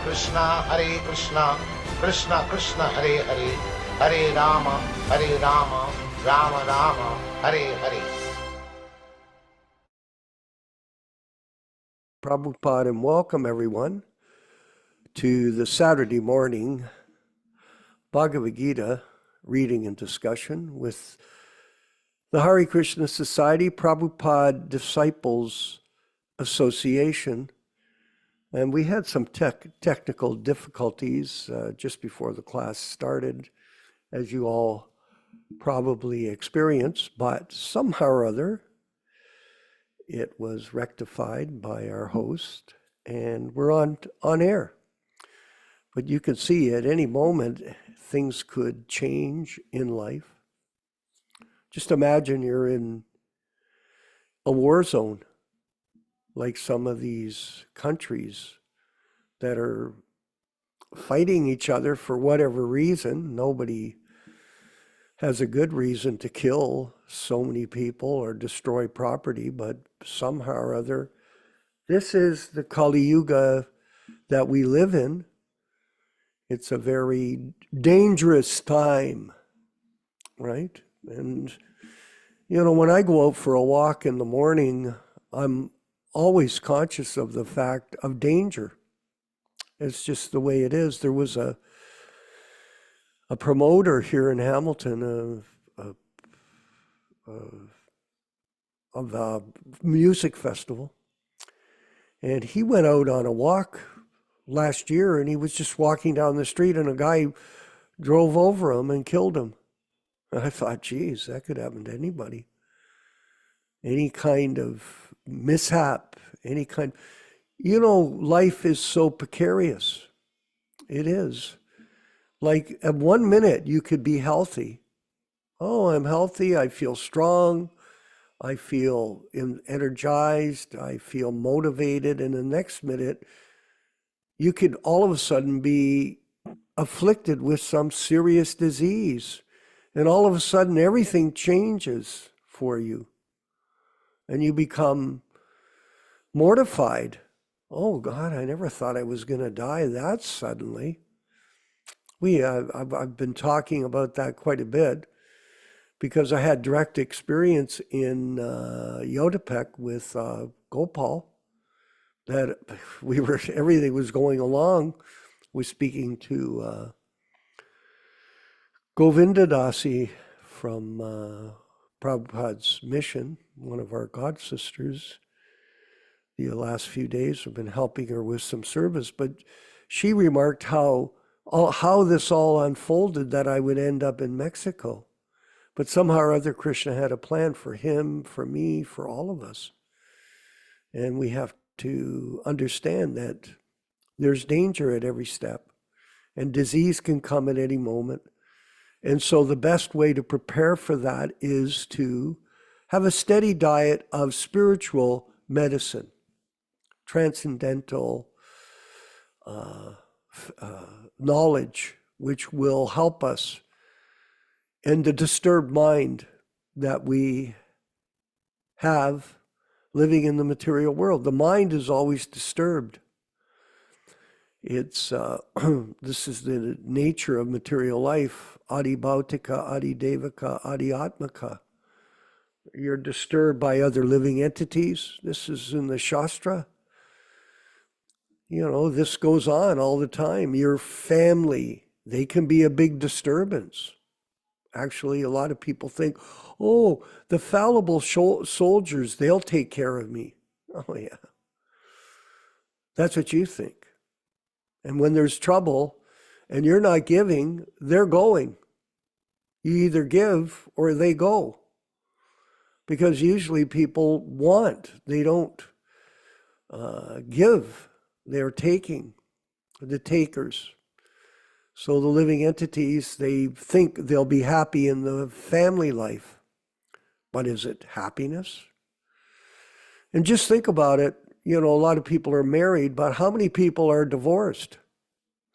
Krishna, Krishna Krishna, Hare Hare, Hare Rama, Rama Rama, Hare Hare. Prabhupada, and welcome everyone to the Saturday morning Bhagavad Gita reading and discussion with the Hare Krishna Society, Prabhupada Disciples Association. And we had some technical difficulties just before the class started, as you all probably experienced, but somehow or other, it was rectified by our host, and we're on air. But you can see at any moment, things could change in life. Just imagine you're in a war zone, like some of these countries that are fighting each other for whatever reason. Nobody has a good reason to kill so many people or destroy property, but somehow or other, this is the Kali Yuga that we live in. It's a very dangerous time, right? And, you know, when I go out for a walk in the morning, I'm always conscious of the fact of danger. It's just the way it is. There was a promoter here in Hamilton of a music festival, and he went out on a walk last year, and he was just walking down the street, and a guy drove over him and killed him. And I thought, geez, that could happen to anybody. Any kind of mishap, any kind. You know, life is so precarious. It is. Like at 1 minute, you could be healthy. Oh, I'm healthy. I feel strong. I feel energized. I feel motivated. And the next minute, you could all of a sudden be afflicted with some serious disease. And all of a sudden, everything changes for you. And you become mortified. Oh, God, I never thought I was going to die that suddenly. I've been talking about that quite a bit because I had direct experience in Yodapek with Gopal, that everything was going along. We're speaking to Govinda Dasi from Prabhupada's mission, one of our god sisters. The last few days have been helping her with some service, but she remarked how this all unfolded, that I would end up in Mexico. But somehow or other, Krishna had a plan for him, for me, for all of us. And we have to understand that there's danger at every step, and disease can come at any moment. And so the best way to prepare for that is to have a steady diet of spiritual medicine, transcendental knowledge, which will help us in the disturbed mind that we have living in the material world. The mind is always disturbed. It's this is the nature of material life. Adi Bhautika, Adi Devika, Adi Atmaka. You're disturbed by other living entities. This is in the Shastra. You know, this goes on all the time. Your family, they can be a big disturbance. Actually, a lot of people think, oh, the fallible soldiers, they'll take care of me. Oh, yeah. That's what you think. And when there's trouble and you're not giving, they're going. You either give or they go. Because usually people want, they don't give. They're taking, the takers. So the living entities, they think they'll be happy in the family life. But is it happiness? And just think about it. You know, a lot of people are married, but how many people are divorced?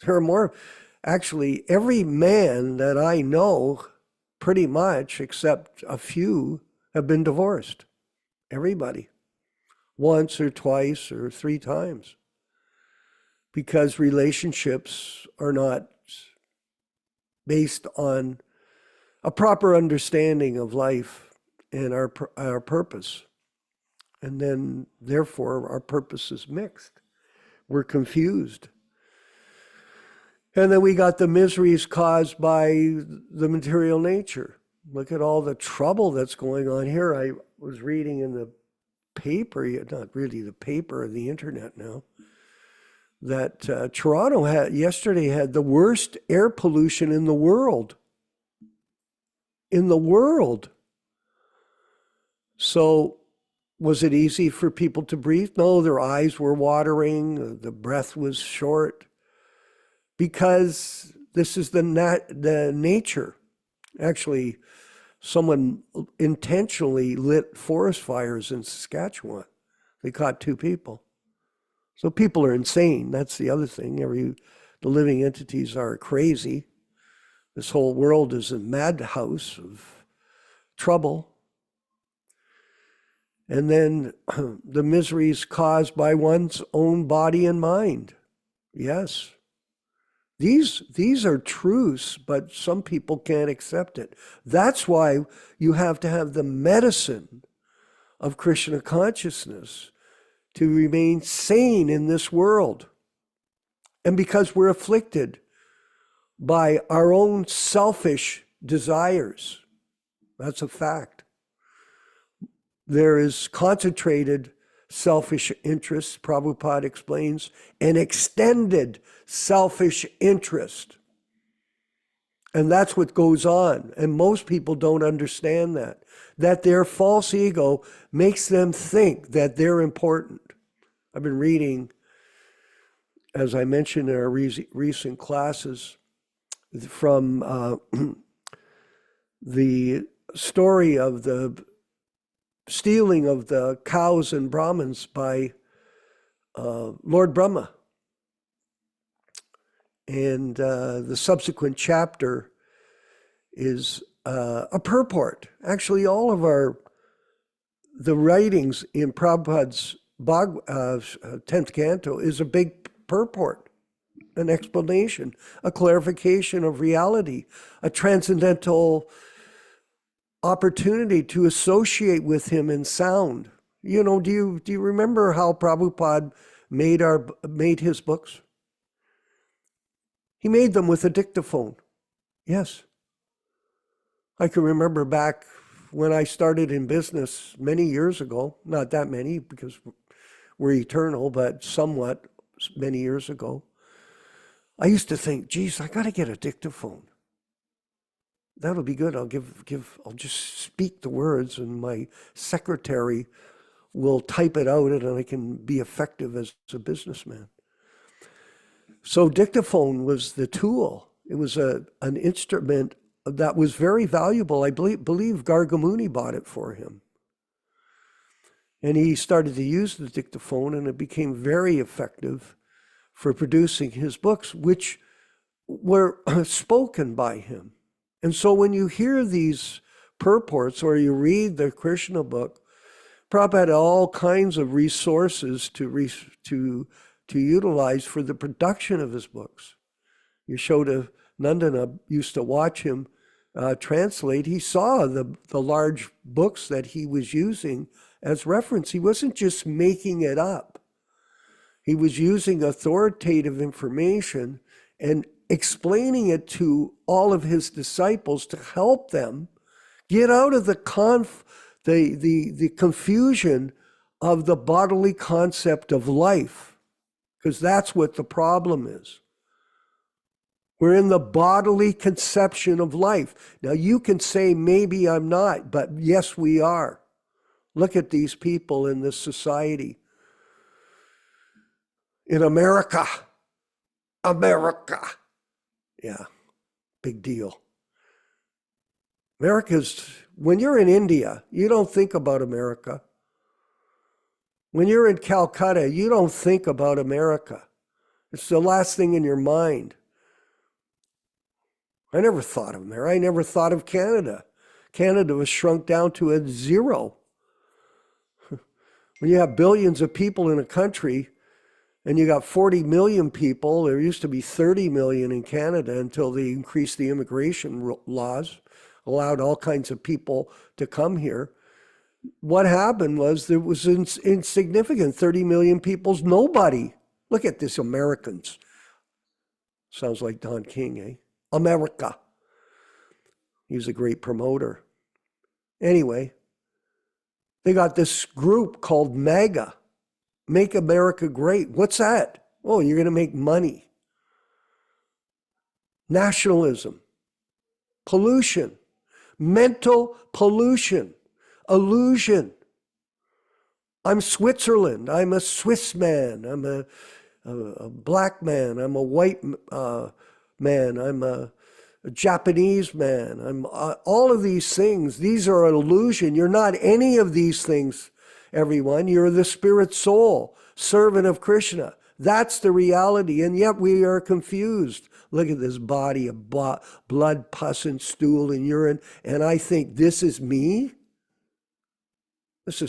There are more. Actually, every man that I know, pretty much, except a few, have been divorced. Everybody. Once or twice or 3 times. because relationships are not based on a proper understanding of life and our purpose. And then, therefore, our purpose is mixed. We're confused. And then we got the miseries caused by the material nature. Look at all the trouble that's going on here. I was reading in the paper, not really the paper, the internet now, that Toronto yesterday had the worst air pollution in the world. In the world. So was it easy for people to breathe? No, their eyes were watering, the breath was short, because this is the nature. Actually, someone intentionally lit forest fires in Saskatchewan. They caught 2 people. So people are insane. That's the other thing. The living entities are crazy. This whole world is a madhouse of trouble. And then the miseries caused by one's own body and mind. Yes. These are truths, but some people can't accept it. That's why you have to have the medicine of Krishna consciousness to remain sane in this world. And because we're afflicted by our own selfish desires, that's a fact. There is concentrated selfish interest, Prabhupada explains, and extended selfish interest. And that's what goes on. And most people don't understand that their false ego makes them think that they're important. I've been reading, as I mentioned in our recent classes, from the story of the stealing of the cows and Brahmins by Lord Brahma. And the subsequent chapter is a purport. Actually, all of the writings in Prabhupada's 10th canto is a big purport, an explanation, a clarification of reality, a transcendental opportunity to associate with him in sound. You know, do you remember how Prabhupada made his books? He made them with a dictaphone. Yes. I can remember back when I started in business many years ago, not that many because we're eternal, but somewhat many years ago, I used to think, geez, I got to get a dictaphone. That'll be good. I'll just speak the words and my secretary will type it out and I can be effective as a businessman. So dictaphone was the tool. It was an instrument that was very valuable. I believe Gargamuni bought it for him. And he started to use the dictaphone and it became very effective for producing his books, which were spoken by him. And so when you hear these purports or you read the Krishna book, Prabhupada had all kinds of resources to utilize for the production of his books. Yaśodā-nandana used to watch him translate. He saw the large books that he was using as reference. He wasn't just making it up. He was using authoritative information and explaining it to all of his disciples to help them get out of the confusion of the bodily concept of life, because that's what the problem is. We're in the bodily conception of life. Now you can say, maybe I'm not, but yes, we are. Look at these people in this society. In America. Yeah, big deal. When you're in India, you don't think about America. When you're in Calcutta, you don't think about America. It's the last thing in your mind. I never thought of America. I never thought of Canada. Canada was shrunk down to a zero. When you have billions of people in a country, And you got 40 million people. There used to be 30 million in Canada until they increased the immigration laws, allowed all kinds of people to come here. What happened was there was insignificant. 30 million people's nobody. Look at this, Americans. Sounds like Don King, eh? America. He's a great promoter. Anyway, they got this group called MAGA, Make America Great. What's that? Oh, you're going to make money. Nationalism, pollution, mental pollution, illusion. I'm Switzerland. I'm a Swiss man. I'm a black man. I'm a white man. I'm a Japanese man. I'm all of these things. These are an illusion. You're not any of these things, everyone. You're the spirit soul, servant of Krishna. That's the reality. And yet we are confused. Look at this body of blood, pus, and stool and urine. And I think this is me. This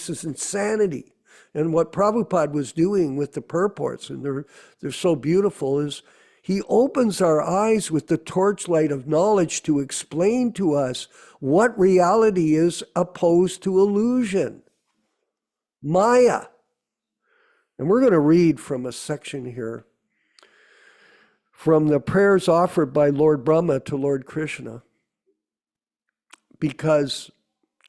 is insanity. And what Prabhupada was doing with the purports, and they're so beautiful, is he opens our eyes with the torchlight of knowledge to explain to us what reality is opposed to illusion, Maya. And we're going to read from a section here from the prayers offered by Lord Brahma to Lord Krishna, because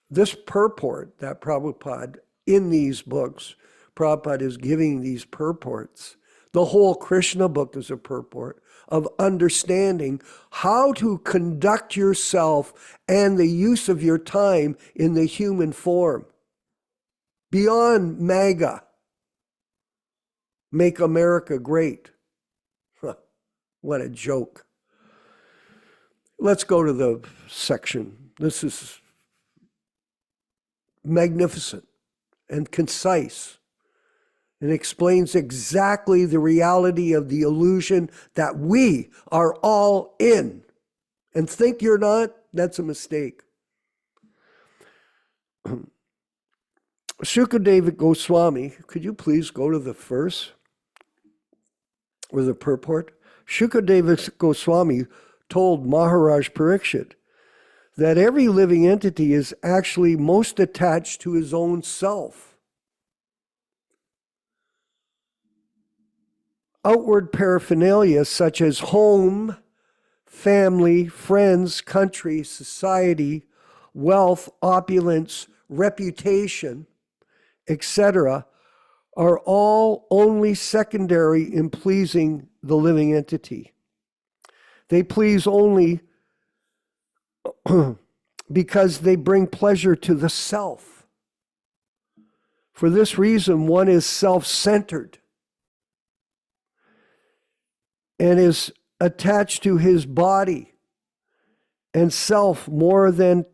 this purport that Prabhupada, in these books, Prabhupada is giving these purports. The whole Krishna book is a purport of understanding how to conduct yourself and the use of your time in the human form. Beyond MAGA, Make America Great. What a joke. Let's go to the section. This is magnificent and concise, and explains exactly the reality of the illusion that we are all in. And think you're not, that's a mistake. Shukadeva Goswami, could you please go to the verse or the purport? Shukadeva Goswami told Maharaj Parikshit that every living entity is actually most attached to his own self. Outward paraphernalia such as home, family, friends, country, society, wealth, opulence, reputation, etc., are all only secondary in pleasing the living entity. They please only because they bring pleasure to the self. For this reason, one is self-centered and is attached to his body and self more than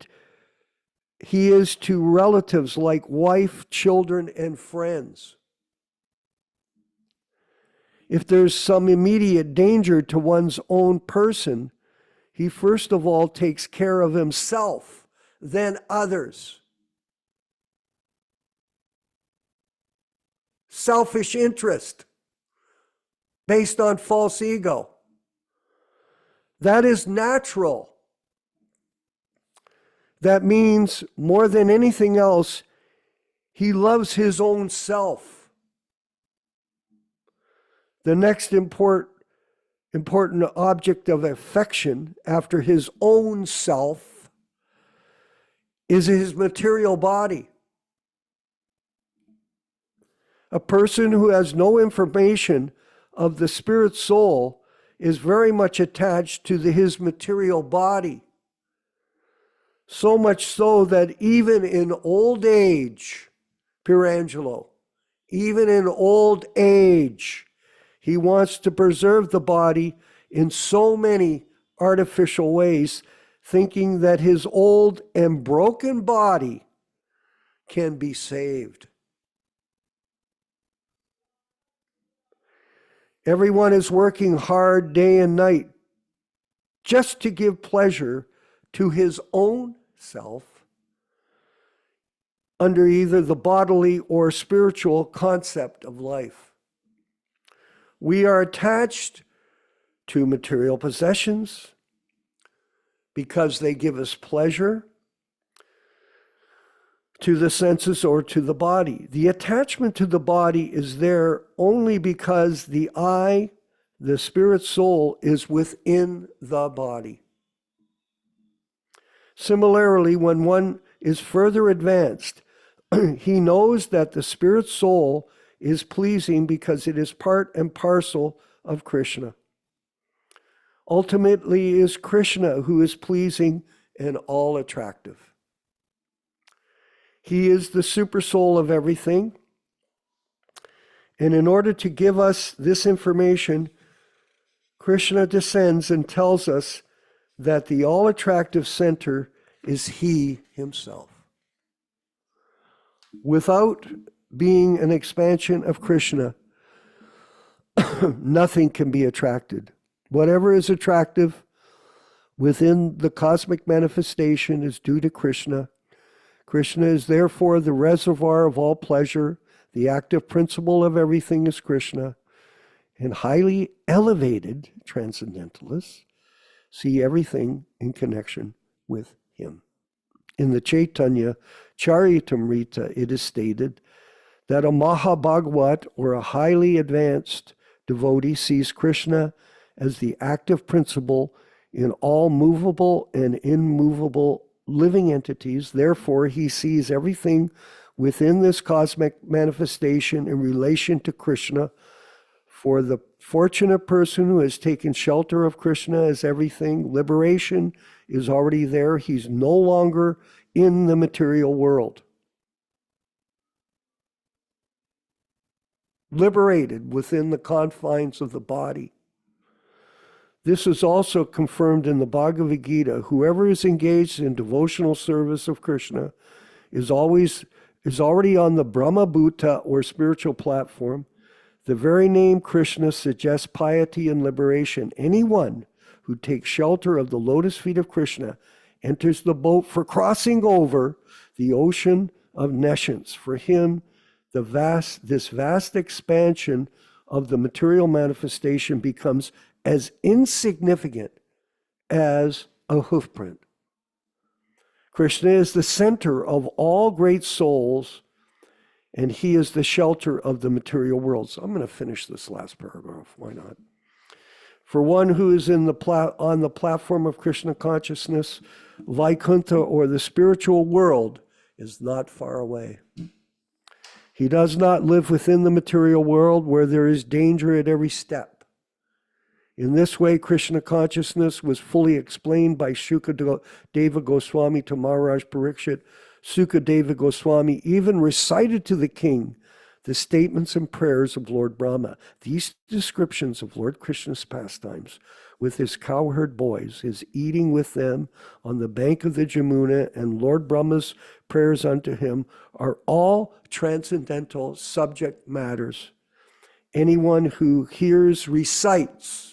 he is to relatives like wife, children, and friends. If there's some immediate danger to one's own person, he first of all takes care of himself, then others. Selfish interest based on false ego. That is natural. That means more than anything else, he loves his own self. The next important object of affection after his own self is his material body. A person who has no information of the spirit soul is very much attached to his material body. So much so that even in old age, Pirangelo, even in old age, he wants to preserve the body in so many artificial ways, thinking that his old and broken body can be saved. Everyone is working hard day and night just to give pleasure to his own self under either the bodily or spiritual concept of life. We are attached to material possessions because they give us pleasure, to the senses or to the body. The attachment to the body is there only because the I, the spirit soul, is within the body. Similarly, when one is further advanced, he knows that the spirit soul is pleasing because it is part and parcel of Krishna. Ultimately, it is Krishna who is pleasing and all attractive. He is the super soul of everything. And in order to give us this information, Krishna descends and tells us that the all-attractive center is He Himself. Without being an expansion of Krishna, nothing can be attracted. Whatever is attractive within the cosmic manifestation is due to Krishna. Krishna is therefore the reservoir of all pleasure. The active principle of everything is Krishna. And highly elevated transcendentalists see everything in connection with Him. In the Chaitanya Charitamrita, it is stated that a Mahabhagavat, or a highly advanced devotee, sees Krishna as the active principle in all movable and immovable living entities. Therefore, he sees everything within this cosmic manifestation in relation to Krishna. For the fortunate person who has taken shelter of Krishna as everything, liberation is already there. He's no longer in the material world. Liberated within the confines of the body. This is also confirmed in the Bhagavad Gita. Whoever is engaged in devotional service of Krishna is already on the Brahma Bhuta, or spiritual platform. The very name Krishna suggests piety and liberation. Anyone who takes shelter of the lotus feet of Krishna enters the boat for crossing over the ocean of nescience. For him, this vast expansion of the material manifestation becomes as insignificant as a hoofprint. Krishna is the center of all great souls, and He is the shelter of the material world. So I'm going to finish this last paragraph. Why not? For one who is on the platform of Krishna consciousness, Vaikuntha, or the spiritual world, is not far away. He does not live within the material world where there is danger at every step. In this way, Krishna consciousness was fully explained by Sukadeva Goswami to Maharaj Parikshit. Sukadeva Goswami even recited to the king the statements and prayers of Lord Brahma. These descriptions of Lord Krishna's pastimes with his cowherd boys, his eating with them on the bank of the Jamuna, and Lord Brahma's prayers unto him are all transcendental subject matters. Anyone who hears, recites,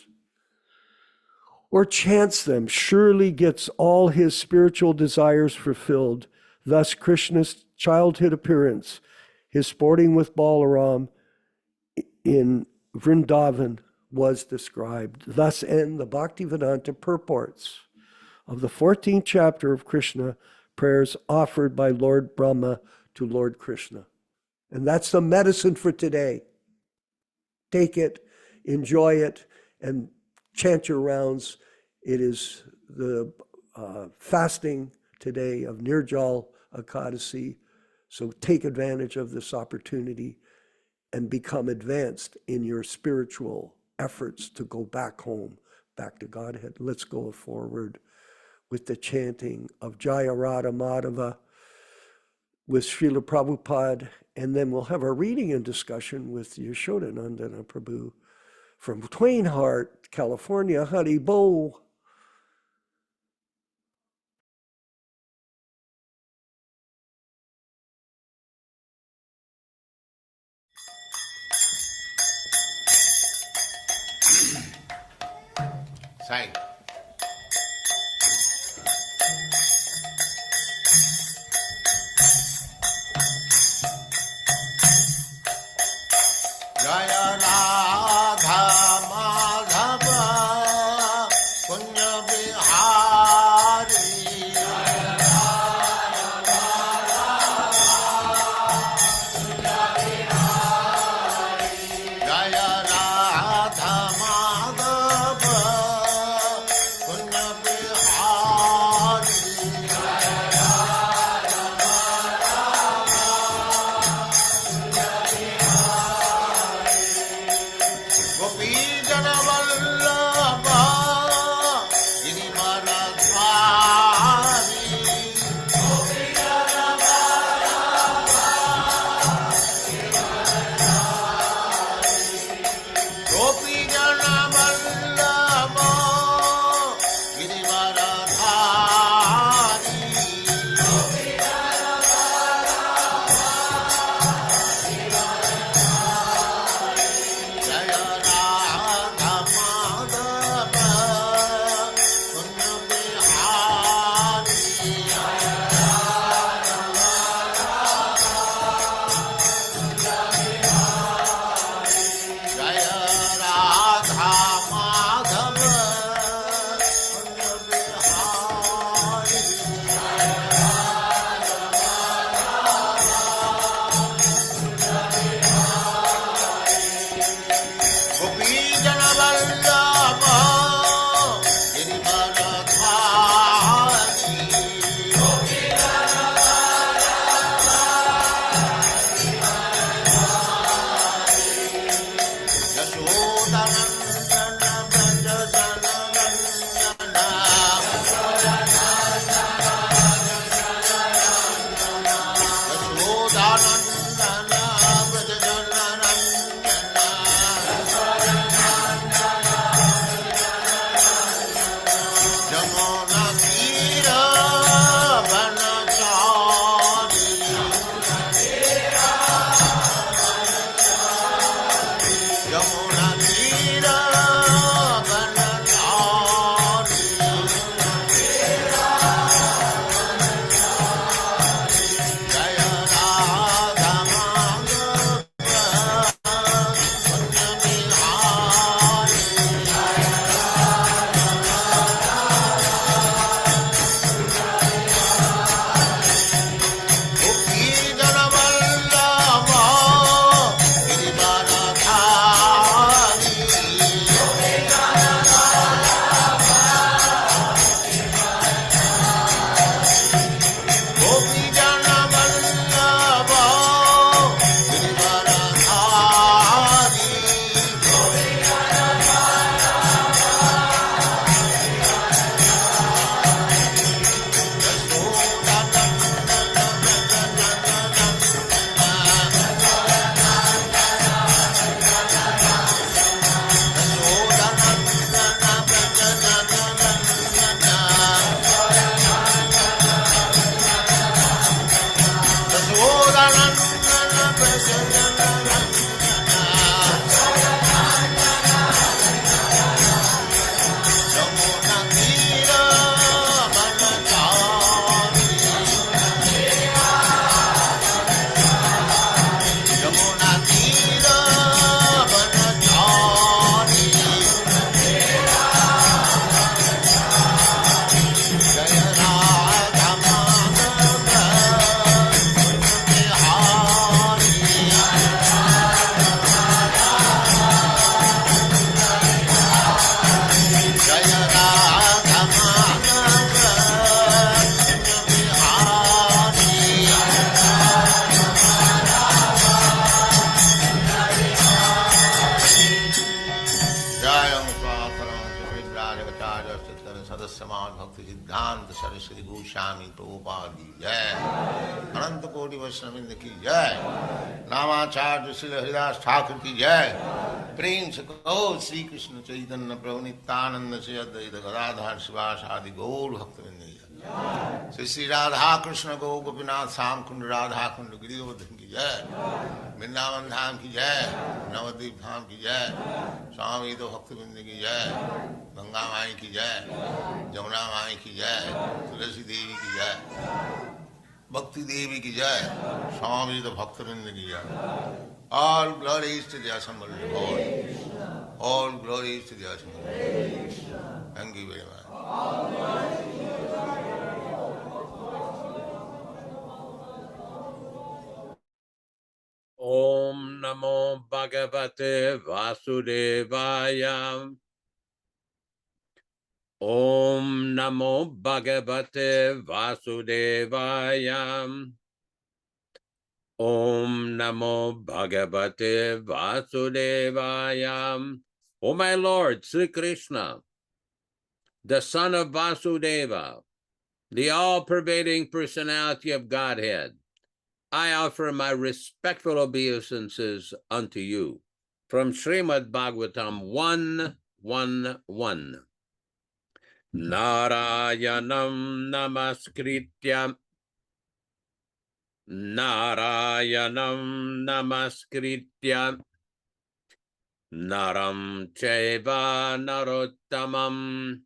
or chants them surely gets all his spiritual desires fulfilled. Thus Krishna's childhood appearance, his sporting with Balaram in Vrindavan, was described. Thus end the Bhaktivedanta purports of the 14th chapter of Krishna prayers offered by Lord Brahma to Lord Krishna. And that's the medicine for today. Take it, enjoy it, and chant your rounds. It is the fasting today of Nirjala-Ekadasi. So take advantage of this opportunity and become advanced in your spiritual efforts to go back home, back to Godhead. Let's go forward with the chanting of Jaya Radha Madhava with Srila Prabhupada, and then we'll have a reading and discussion with Yaśodā-nandana Prabhu from Twain Harte, California. Hari Bo. Sai. Jaya Radha Jaya Radha Madhava Kunja Bihari. Gopi Jana Vallabha Girivaradhari. Gopi Jana Vallabha Girivaradhari. Jaya Radha Madhava Kunja Bihari. Jaya Radha Madhava Kunja Bihari. Gopi Jana Vallabha Girivaradhari. Yaśodā-nandana Braja Jana Nandana. Yaśodā-nandana Braja Jana Nandana. Jamuna Tira Vanachari. Jamuna Tira Vanachari. Jaya Radha Madhava Kunja Bihari. Gopi Jana Vallabha Girivaradhari. Gopi Jana Vallabha Girivaradhari. Yaśodā-nandana Braja Jana Nandana. Jamuna Tira Vanachari. Jamuna Tira Vanachari. Jaya Radha Madhava Bihari. Jaya Radha Madhava Bihari. Jaya Visvakarma Vibrājagatārya Chittana Sadasya Bhakti Siddhanta Saraswati Goswami Prabhupada ki jai. Ananta Koti Vaishnavrinda ki jai. Namacharya Srila Haridas Thakur ki jai. Prem se kaho Sri Krishna Chaitanya Prabhu Nityananda Sri Advaita Gadadhar Sivasadi Gaur Bhaktivinoda ki jai. Sri Radhakrishna Gaur Gopinath Sam Kund Radhakrishna Giridham ki jai. Vrindavan धाम की जय, नवद्वीप धाम की जय, स्वामी तो भक्तवृंद की जय, गंगा माई की जय, जमुना माई की जय, तुलसी देवी की जय, भक्ति देवी की जय, स्वामी तो भक्तवृंद की जय. All glories to the assembled Lord. All glories to the assembled Lord. Thank you very much. Om Om Namo Bhagavate Vasudevaya. Om Namo Bhagavate Vasudevaya. Om Namo Bhagavate Vasudevaya. O my Lord, Sri Krishna, the son of Vasudeva, the all-pervading personality of Godhead, I offer my respectful obeisances unto you. From Srimad Bhagavatam 1:1:1. Narayanam namaskritya Narayanam namaskritya Naram chaiva narottamam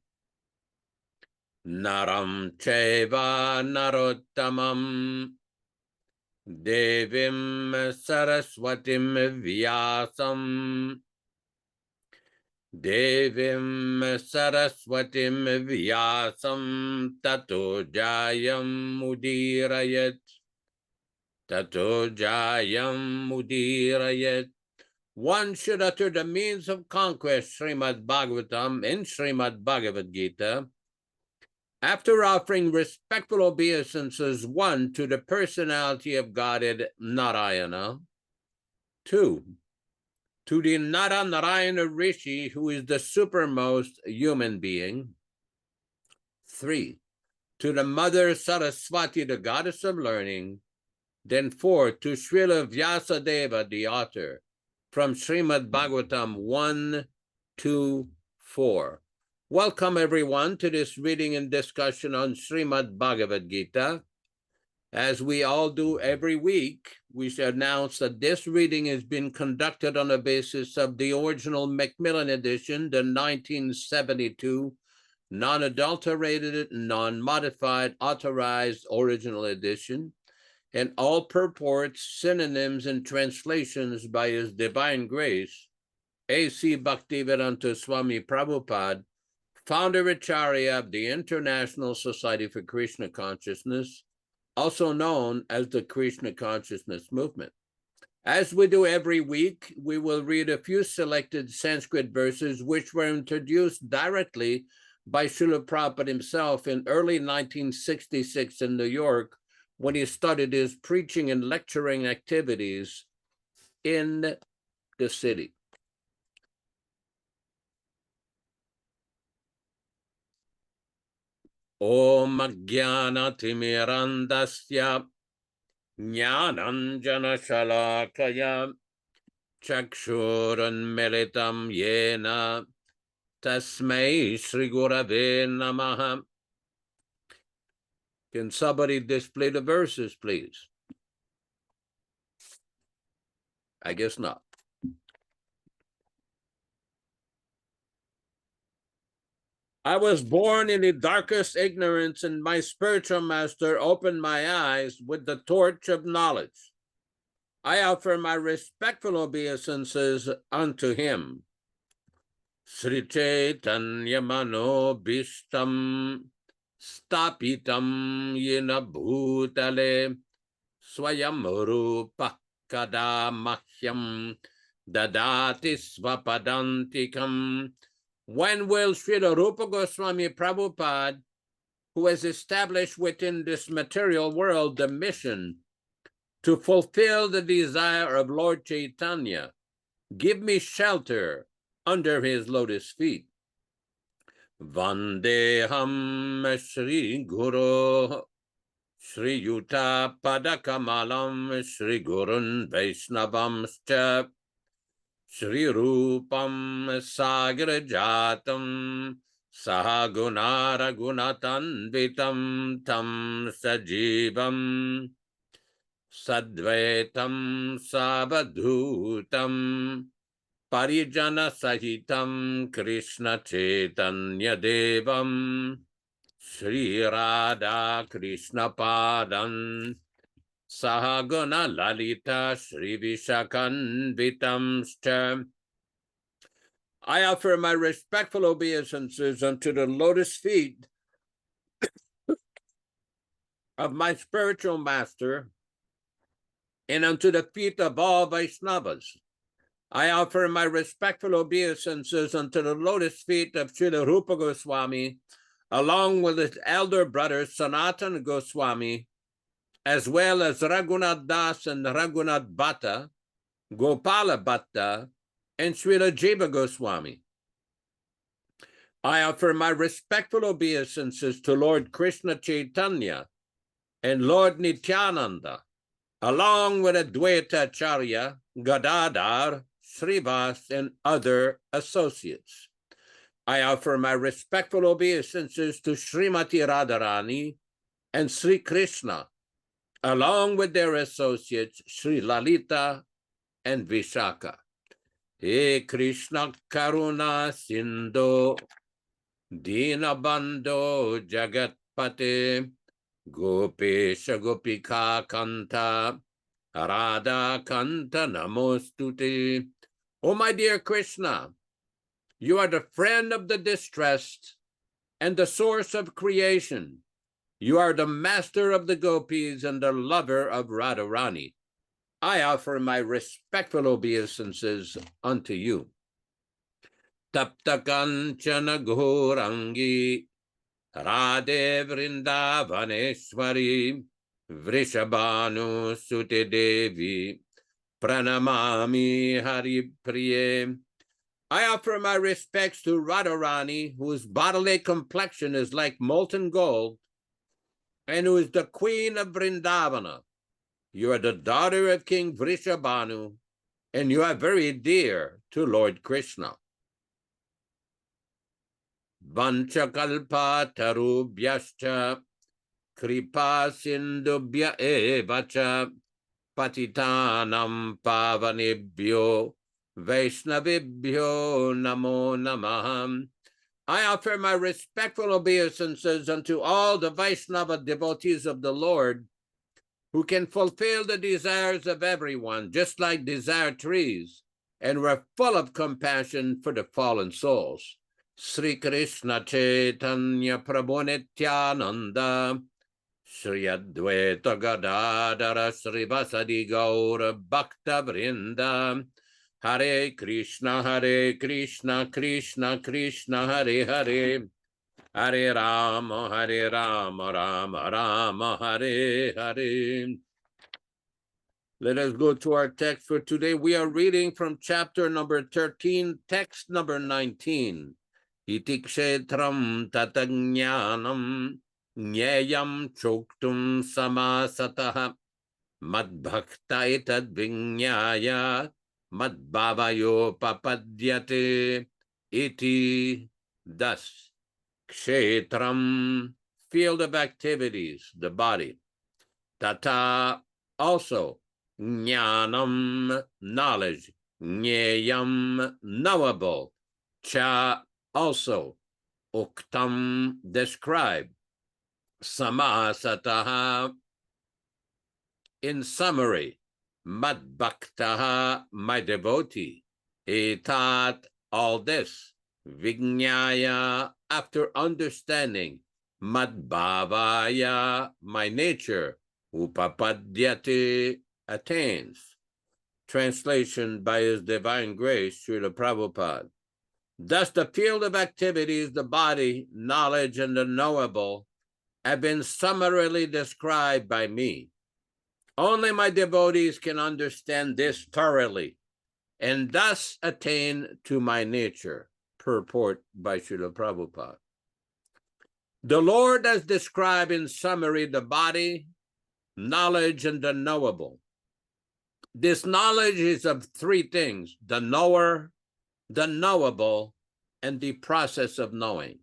Naram chaiva narottamam Devim saraswatim vyasam Devim saraswatim vyasam tato jayam mudirayat Tato jayam mudirayat. One should utter the means of conquest, Srimad Bhagavatam in Srimad Bhagavad Gita, after offering respectful obeisances, 1, to the personality of Godhead Narayana, 2, to the Nara Narayana Rishi, who is the supermost human being, 3, to the Mother Saraswati, the goddess of learning, then 4, to Srila Vyasadeva, the author, from Srimad Bhagavatam 1:2-4. Welcome everyone to this reading and discussion on Srimad Bhagavad Gita. As we all do every week, we should announce that this reading has been conducted on the basis of the original Macmillan edition, the 1972 non-adulterated, non-modified, authorized original edition, and all purports, synonyms, and translations by His Divine Grace A.C. Bhaktivedanta Swami Prabhupāda, Founder-Ācārya of the International Society for Krishna Consciousness, also known as the Krishna Consciousness Movement. As we do every week, we will read a few selected Sanskrit verses which were introduced directly by Srila Prabhupada himself in early 1966 in New York, when he started his preaching and lecturing activities in the city. Om Jnana Timirandasya Jnananjana Shalakaya Chakshuran Melitam Yena Tasmai Shri Gurave Namaha. Can somebody display the verses, please? I guess not. I was born in the darkest ignorance, and my spiritual master opened my eyes with the torch of knowledge. I offer my respectful obeisances unto him. Sri Chaitanya Mano Bhishtam Stapitam Yena Bhutale Swayam Rupa Kada Mahyam Dadati Svapadantikam. When will Srila Rupa Goswami Prabhupada, who has established within this material world the mission to fulfill the desire of Lord Chaitanya, give me shelter under his lotus feet? Vandeham Shri Guru Shri Yuta Padakamalam Shri Gurun Vaishnavamscha Shri Rupam Sagrajatam Sahagunara Gunatanvitam Tam Sajivam Sadvaitam Sabadhutam Parijana Sahitam Krishna Chaitanya Devam Shri Radhakrishna Padam Sahaguna Lalita Shri Visvakarma. I offer my respectful obeisances unto the lotus feet of my spiritual master, and unto the feet of all Vaishnavas. I offer my respectful obeisances unto the lotus feet of Srila Rupa Goswami, along with his elder brother Sanatana Goswami, as well as Raghunath Das and Raghunath Bhatta, Gopala Bhatta, and Srila Jiva Goswami. I offer my respectful obeisances to Lord Krishna Chaitanya and Lord Nityananda, along with Advaita-Ācārya, Gadadhar, Srivas, and other associates. I offer my respectful obeisances to Srimati Radharani and Sri Krishna, along with their associates, Sri Lalita and Vishaka. He Krishna Karuna Sindhu Dinabandho Jagatpate Gopesha Gopika Kanta Radha Kanta Namostute. Oh, my dear Krishna, you are the friend of the distressed and the source of creation. You are the master of the gopis and the lover of Radharani. I offer my respectful obeisances unto you. Tapta Kanchana Ghorangi Radhe Vrindavaneshwari Vrishabhanu Sute Devi Pranamami Hari Priye. I offer my respects to Radharani, whose bodily complexion is like molten gold, and who is the queen of Vrindavana. You are the daughter of King Vrishabhanu, and you are very dear to Lord Krishna. Vanchakalpa tarubhyascha kripa sindubhya evacha patitanam pavanebhyo Vaishnavibhyo namo namaham. I offer my respectful obeisances unto all the Vaishnava devotees of the Lord, who can fulfill the desires of everyone, just like desire trees, and were full of compassion for the fallen souls. Sri Krishna Chaitanya Prabhu Nityananda, Sri Advaita Gadadhara Srivasadi Gaura Bhakta Vrinda, Hare Krishna, Krishna Krishna, Hare Hare, Hare Rama, Rama Rama, Hare Hare. Let us go to our text for today. We are reading from chapter number 13, text number 19. Iti kshetram tatagñanam nyayam choktum samasataha madbhakta etad vinyaya madbhavayo papadyate iti. Thus, kshetram, field of activities, the body. Tata, also. Jnanam, knowledge. Jneyam, knowable. Cha, also. Uktam, describe. Samasataha, in summary. Madbhaktaha, my devotee. Etat, all this. Vijnaya, after understanding. Madbhavaya, my nature. Upapadyate, attains. Translation by His Divine Grace, Srila Prabhupada. Thus the field of activities, the body, knowledge, and the knowable have been summarily described by me. Only my devotees can understand this thoroughly and thus attain to my nature. Purport by Srila Prabhupada. The Lord has described in summary the body, knowledge, and the knowable. This knowledge is of three things: the knower, the knowable, and the process of knowing.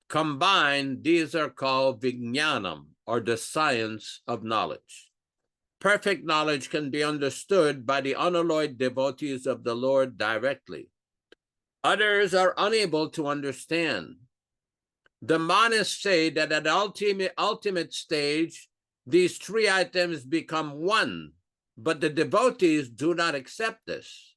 Combined, these are called vijnanam, or the science of knowledge. Perfect knowledge can be understood by the unalloyed devotees of the Lord directly. Others are unable to understand. The monists say that at ultimate stage, these three items become one, but the devotees do not accept this.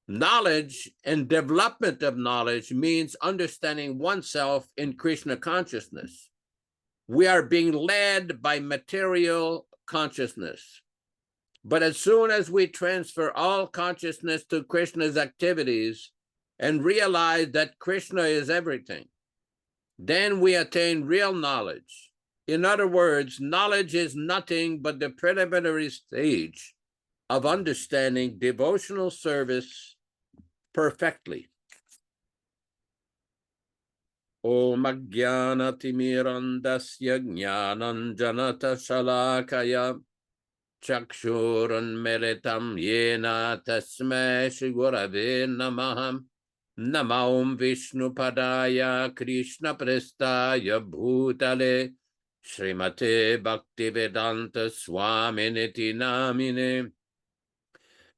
Knowledge and development of knowledge means understanding oneself in Krishna consciousness. We are being led by material consciousness. But as soon as we transfer all consciousness to Krishna's activities and realize that Krishna is everything, then we attain real knowledge. In other words, knowledge is nothing but the preliminary stage of understanding devotional service perfectly. Om Ajnana Timirandasya Jnananjanata Shalakaya Chakshuranmilitam Yena Tasmai Shri Gurave Namah. Namo Vishnu Padaya Krishna Prestaya Bhutale Srimate Bhaktivedanta Swami Namine.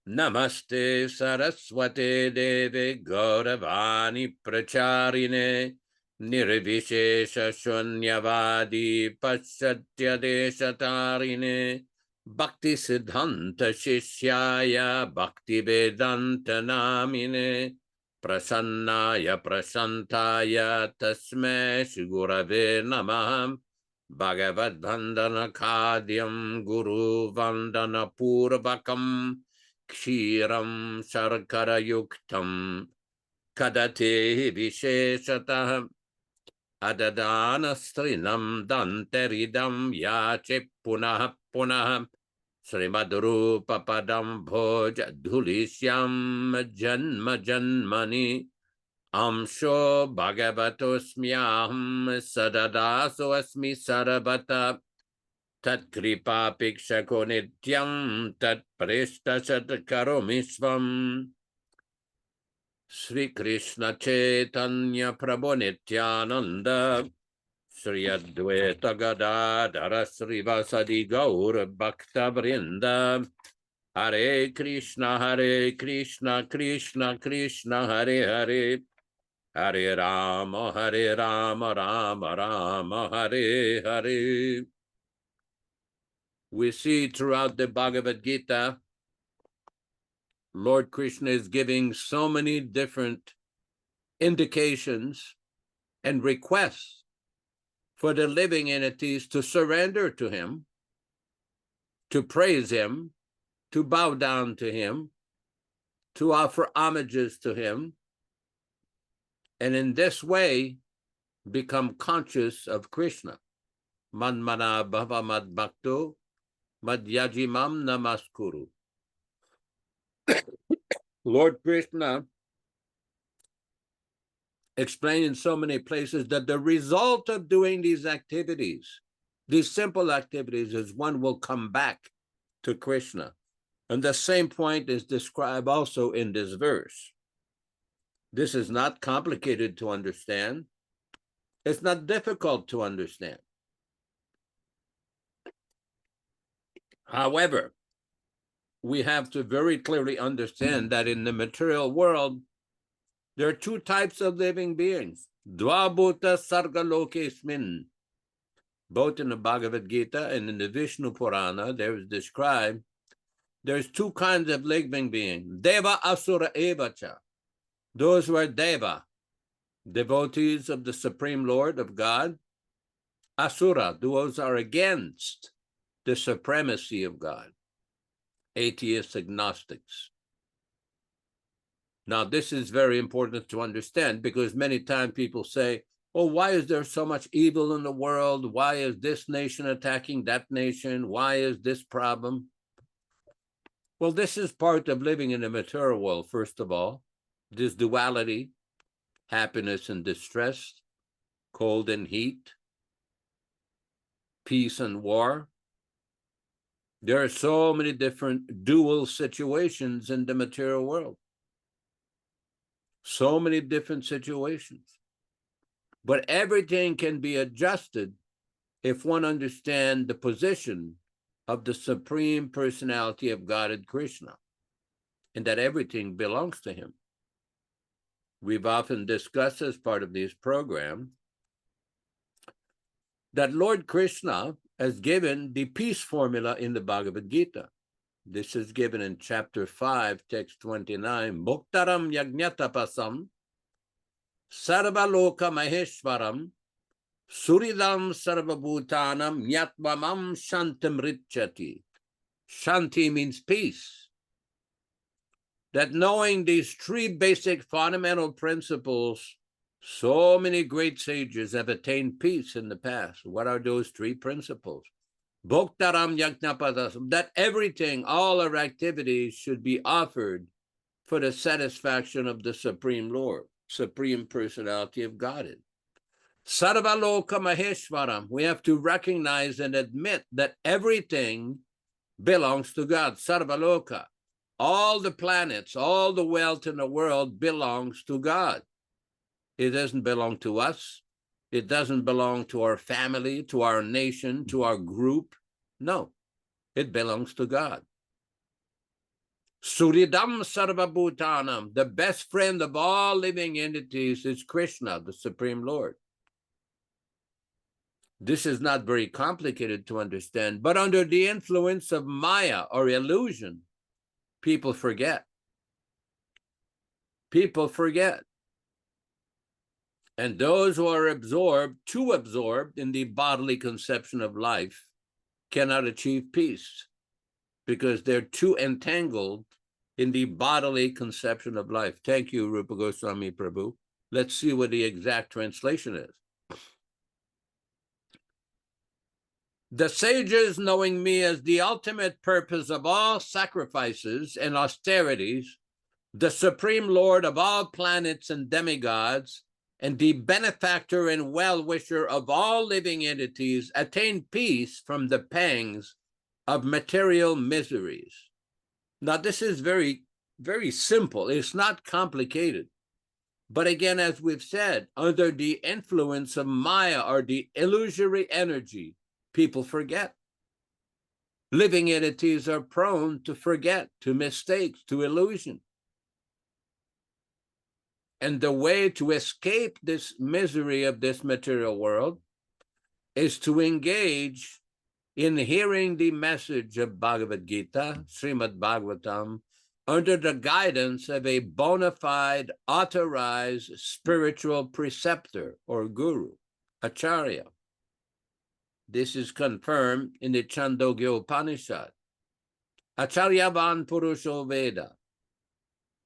Namaste Saraswate Deve Gauravani Pracharine Nirvishesha Shunyavadi Paschatya Deshatarine Bhakti Siddhanta Shishyaya Bhaktivedanta Namine Prasannaya Prasantaya Tasmai Shri Gurave Namah. Bhagavad Vandana Khadyam Guru Vandana Purvakam Kshiram Sarkara Yuktam Kadate Visheshatah Adadana Strinam Danteridam Yache Punah Punah Srimadrupa Padam Bhoj Dhulishyam Janma Janmani Amsho Bhagavatosmyaham Sadadaso Asmi Sarabata Tat Kripa Pikshako Nityam Tat Prishta Sat Karomishvam Sri Krishna Chaitanya Prabhu Nityananda Sri Advaita Gadadhara Srivasadi Gaur Bhakta Vrinda Hare Krishna Krishna Krishna Hare Hare Hare Rama Rama Rama Hare Hare. We see throughout the Bhagavad Gita, Lord Krishna is giving so many different indications and requests for the living entities to surrender to him, to praise him, to bow down to him, to offer homages to him, and in this way become conscious of Krishna. Manmana bhava mad bhakto madhyajimam namaskuru. Lord Krishna explained in so many places that the result of doing these activities, these simple activities, is one will come back to Krishna. And the same point is described also in this verse. This is not complicated to understand. It's not difficult to understand. However, we have to very clearly understand that in the material world, there are two types of living beings. Dvabhuta sargalokesmin. Both in the Bhagavad Gita and in the Vishnu Purana, there is described there's two kinds of living beings. Deva asura evacha. Those who are Deva, devotees of the Supreme Lord of God. Asura, those are against the supremacy of God. Atheists, agnostics. Now, this is very important to understand because many times people say, oh, why is there so much evil in the world? Why is this nation attacking that nation? Why is this problem? Well, this is part of living in the material world, first of all. This duality, happiness and distress, cold and heat, peace and war. There are so many different dual situations in the material world. So many different situations. But everything can be adjusted if one understands the position of the Supreme Personality of God Krishna, and that everything belongs to him. We've often discussed as part of this program that Lord Krishna has given the peace formula in the Bhagavad Gita. This is given in chapter 5, text 29. Bhuktaram yajñatapasam sarvaloka maheshwaram suridam sarvabhutanam yatvamam shantam richati Shanti means peace. That knowing these three basic fundamental principles, so many great sages have attained peace in the past. What are those three principles? Bhoktaram yajnapadasam, that everything, all our activities should be offered for the satisfaction of the Supreme Lord, Supreme Personality of Godhead. Sarvaloka Maheshwaram, we have to recognize and admit that everything belongs to God. Sarvaloka, all the planets, all the wealth in the world belongs to God. It doesn't belong to us. It doesn't belong to our family, to our nation, to our group. No, it belongs to God. Suridam Sarvabhutanam, the best friend of all living entities is Krishna, the Supreme Lord. This is not very complicated to understand, but under the influence of Maya or illusion, people forget. People forget. And those who are too absorbed in the bodily conception of life cannot achieve peace because they're too entangled in the bodily conception of life. Thank you, Rupa Goswami Prabhu. Let's see what the exact translation is. The sages, knowing me as the ultimate purpose of all sacrifices and austerities, the Supreme Lord of all planets and demigods, and the benefactor and well-wisher of all living entities, attain peace from the pangs of material miseries. Now, this is very, very simple. It's not complicated. But again, as we've said, under the influence of Maya or the illusory energy, people forget. Living entities are prone to forget, to mistakes, to illusion. And the way to escape this misery of this material world is to engage in hearing the message of Bhagavad Gita, Srimad Bhagavatam, under the guidance of a bona fide, authorized spiritual preceptor or guru, Acharya. This is confirmed in the Chandogya Upanishad. Acharyavan Purusho Veda,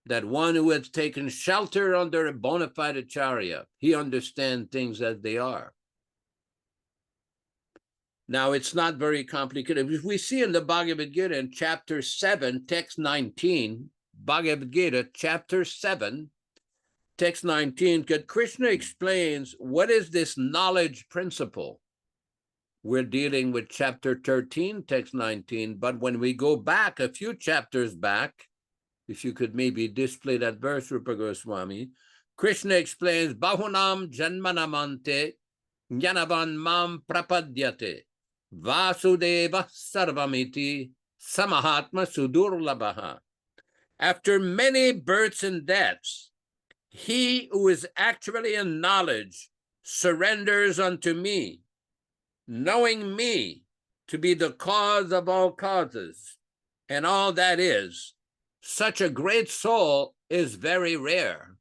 that one who has taken shelter under a bona fide Acharya, he understands things as they are. Now, it's not very complicated. If we see in the Bhagavad Gita in chapter 7, text 19, Bhagavad Gita, chapter 7, text 19, that Krishna explains what is this knowledge principle. We're dealing with chapter 13, text 19, but when we go back a few chapters back, if you could maybe display that verse, Rupa Goswami, Krishna explains, Bahunam Janmanamante Jnanavan Mam Prapadyate Vasudeva Sarvamiti Samahatma Sudurlabaha. After many births and deaths, he who is actually in knowledge surrenders unto me, knowing me to be the cause of all causes and all that is. Such a great soul is very rare.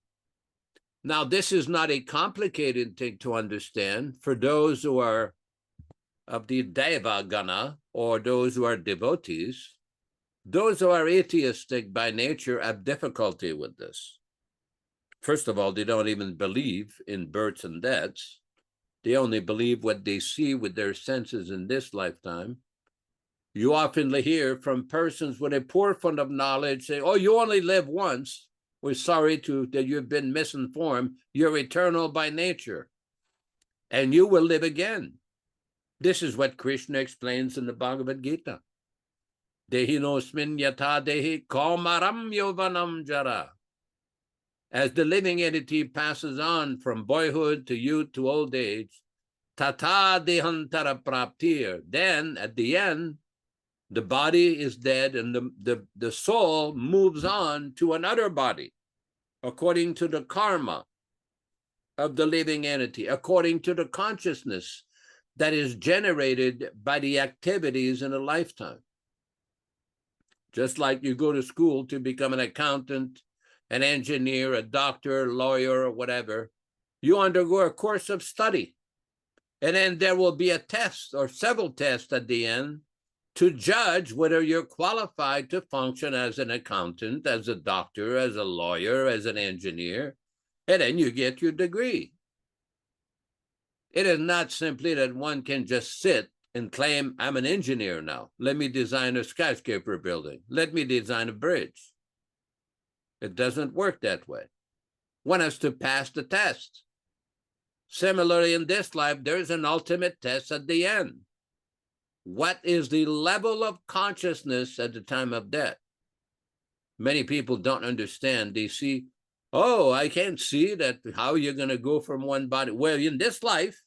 Now, this is not a complicated thing to understand for those who are of the Deva Gana, or those who are devotees. Those who are atheistic by nature have difficulty with this. First of all, they don't even believe in births and deaths. They only believe what they see with their senses in this lifetime. You often hear from persons with a poor fund of knowledge say, oh, you only live once. We're sorry that you've been misinformed. You're eternal by nature, and you will live again. This is what Krishna explains in the Bhagavad Gita. Dehinosmin yata dehi kaumaram yovanam jara. As the living entity passes on from boyhood to youth to old age, tata dehantara praptir, then at the end, the body is dead and the soul moves on to another body according to the karma of the living entity, according to the consciousness that is generated by the activities in a lifetime. Just like you go to school to become an accountant, an engineer, a doctor, lawyer, or whatever, you undergo a course of study. And then there will be a test or several tests at the end to judge whether you're qualified to function as an accountant, as a doctor, as a lawyer, as an engineer, and then you get your degree. It is not simply that one can just sit and claim, I'm an engineer now. Let me design a skyscraper building. Let me design a bridge. It doesn't work that way. One has to pass the test. Similarly, in this life, there's an ultimate test at the end. What is the level of consciousness at the time of death? Many people don't understand. They see, oh, I can't see that how you're going to go from one body. Well, in this life,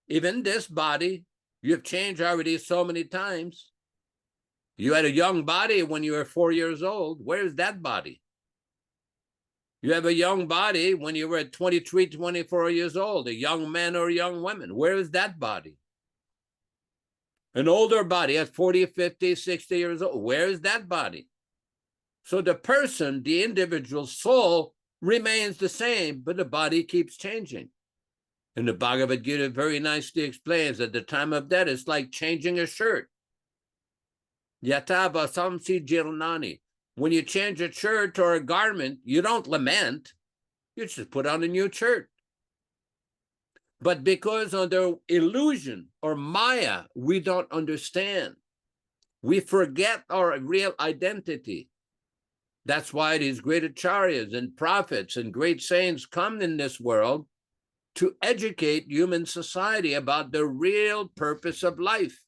even this body, you've changed already so many times. You had a young body when you were 4 years old. Where's that body? You have a young body when you were 23, 24 years old, a young man or a young woman. Where is that body? An older body at 40, 50, 60 years old. Where is that body? So the person, the individual soul remains the same, but the body keeps changing. And the Bhagavad Gita very nicely explains at the time of death, it's like changing a shirt. Yata vasamsi jirnani. When you change a shirt or a garment, you don't lament. You just put on a new shirt. But because under illusion or Maya, we don't understand. We forget our real identity. That's why these great acharyas and prophets and great saints come in this world to educate human society about the real purpose of life.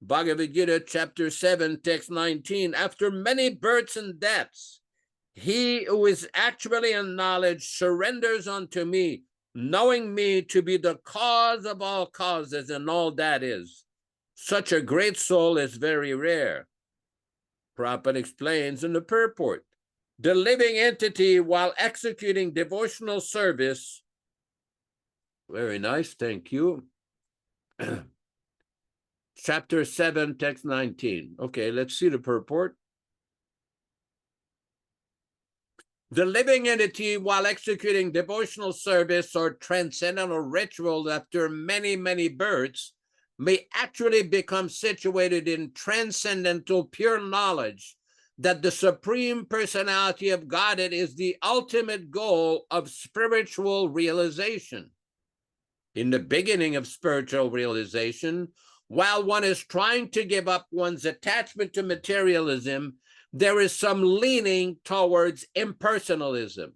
Bhagavad Gita, chapter 7, text 19, after many births and deaths, he who is actually in knowledge surrenders unto me, knowing me to be the cause of all causes and all that is. Such a great soul is very rare. Prabhupada explains in the purport, the living entity while executing devotional service, very nice, thank you. Chapter 7, text 19. Okay, let's see the purport. The living entity, while executing devotional service or transcendental ritual after many, many births, may actually become situated in transcendental pure knowledge that the Supreme Personality of Godhead is the ultimate goal of spiritual realization. In the beginning of spiritual realization, while one is trying to give up one's attachment to materialism, there is some leaning towards impersonalism.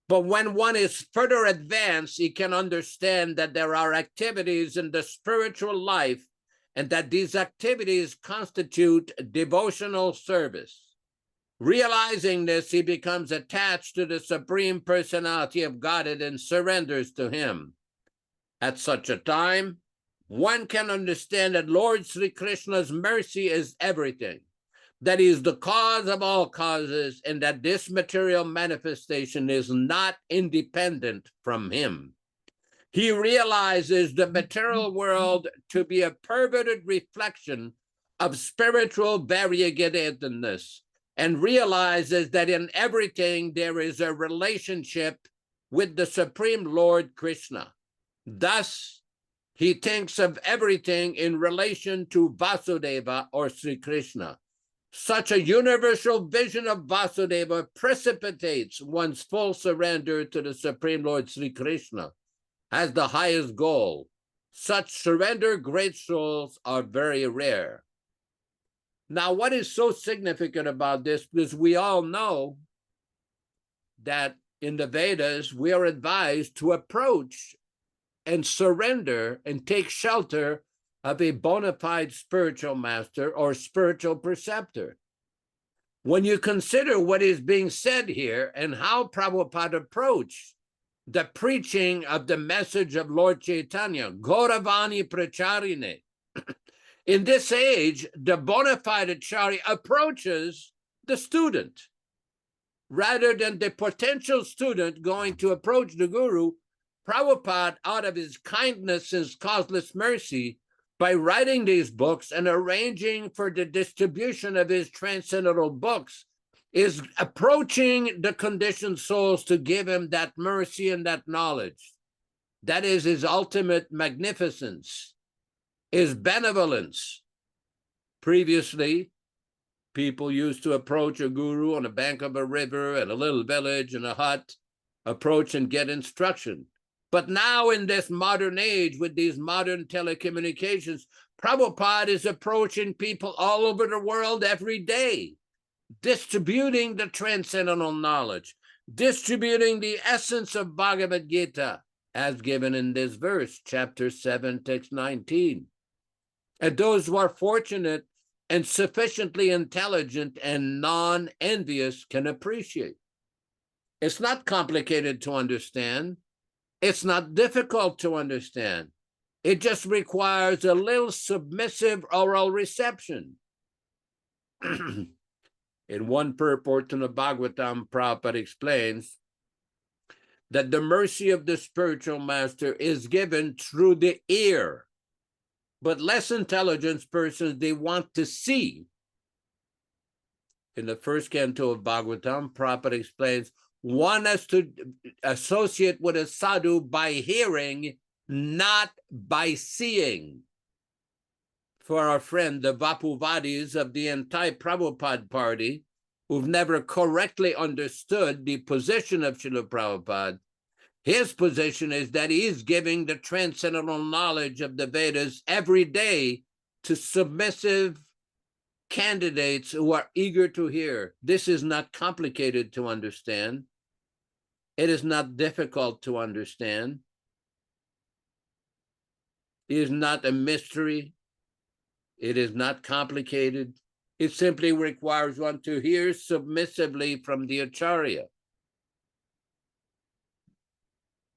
But when one is further advanced, he can understand that there are activities in the spiritual life and that these activities constitute devotional service. Realizing this, he becomes attached to the Supreme Personality of Godhead and surrenders to him. At such a time, one can understand that Lord Sri Krishna's mercy is everything, that he is the cause of all causes, and that this material manifestation is not independent from him. He realizes the material world to be a perverted reflection of spiritual variegatedness, and realizes that in everything there is a relationship with the Supreme Lord Krishna. Thus, he thinks of everything in relation to Vasudeva or Sri Krishna. Such a universal vision of Vasudeva precipitates one's full surrender to the Supreme Lord Sri Krishna as the highest goal. Such surrender great souls are very rare. Now, what is so significant about this, because we all know that in the Vedas, we are advised to approach and surrender and take shelter of a bona fide spiritual master or spiritual preceptor. When you consider what is being said here and how Prabhupada approached the preaching of the message of Lord Chaitanya, Gauravani Pracharine, in this age, the bona fide acharya approaches the student. Rather than the potential student going to approach the guru, Prabhupada, out of his kindness and causeless mercy, by writing these books and arranging for the distribution of his transcendental books, is approaching the conditioned souls to give him that mercy and that knowledge. That is his ultimate magnificence, his benevolence. Previously, people used to approach a guru on the bank of a river at a little village in a hut, approach and get instruction. But now in this modern age, with these modern telecommunications, Prabhupada is approaching people all over the world every day, distributing the transcendental knowledge, distributing the essence of Bhagavad Gita, as given in this verse, chapter 7, text 19. And those who are fortunate and sufficiently intelligent and non-envious can appreciate. It's not complicated to understand. It's not difficult to understand. It just requires a little submissive oral reception. In one purport to the Bhagavatam, Prabhupada explains that the mercy of the spiritual master is given through the ear. But less intelligent persons, they want to see. In the first canto of Bhagavatam, Prabhupada explains, one has to associate with a sadhu by hearing, not by seeing. For our friend, the Vapuvadis of the anti-Prabhupada party, who've never correctly understood the position of Srila Prabhupada, his position is that he is giving the transcendental knowledge of the Vedas every day to submissive candidates who are eager to hear. This is not complicated to understand. It is not difficult to understand. It is not a mystery. It is not complicated. It simply requires one to hear submissively from the Acharya.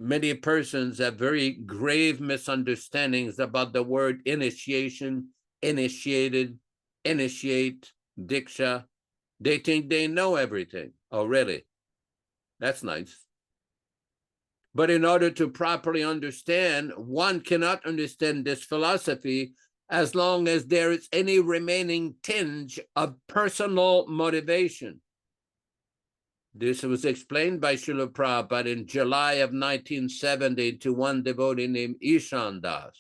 Many persons have very grave misunderstandings about the word initiation, initiated, initiate, diksha. They think they know everything. Oh, really? That's nice. But in order to properly understand, one cannot understand this philosophy as long as there is any remaining tinge of personal motivation. This was explained by Srila Prabhupada in July of 1970 to one devotee named Ishan Das.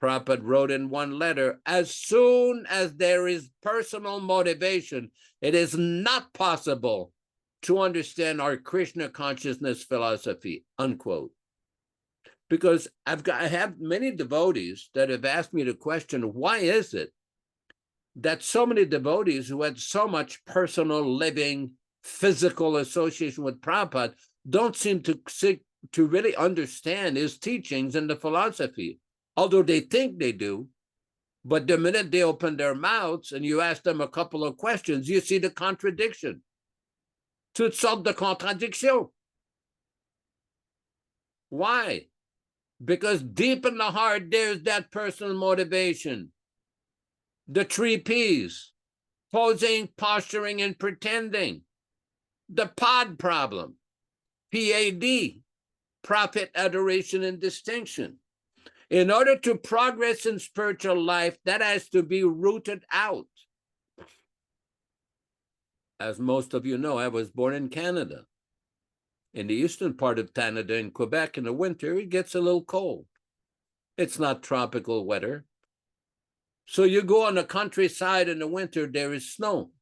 Prabhupada wrote in one letter, as soon as there is personal motivation, it is not possible to understand our Krishna consciousness philosophy, unquote. Because I have many devotees that have asked me the question, why is it that so many devotees who had so much personal living, physical association with Prabhupada don't seem to really understand his teachings and the philosophy, although they think they do. But the minute they open their mouths and you ask them a couple of questions, you see the contradiction. Toutes sortes de contradictions. Why? Because deep in the heart, there's that personal motivation. The 3 Ps, posing, posturing, and pretending. The PAD problem, PAD, profit, adoration, and distinction. In order to progress in spiritual life, that has to be rooted out. As most of you know, I was born in Canada. In the eastern part of Canada, in Quebec, in the winter, it gets a little cold. It's not tropical weather. So you go on the countryside in the winter, there is snow.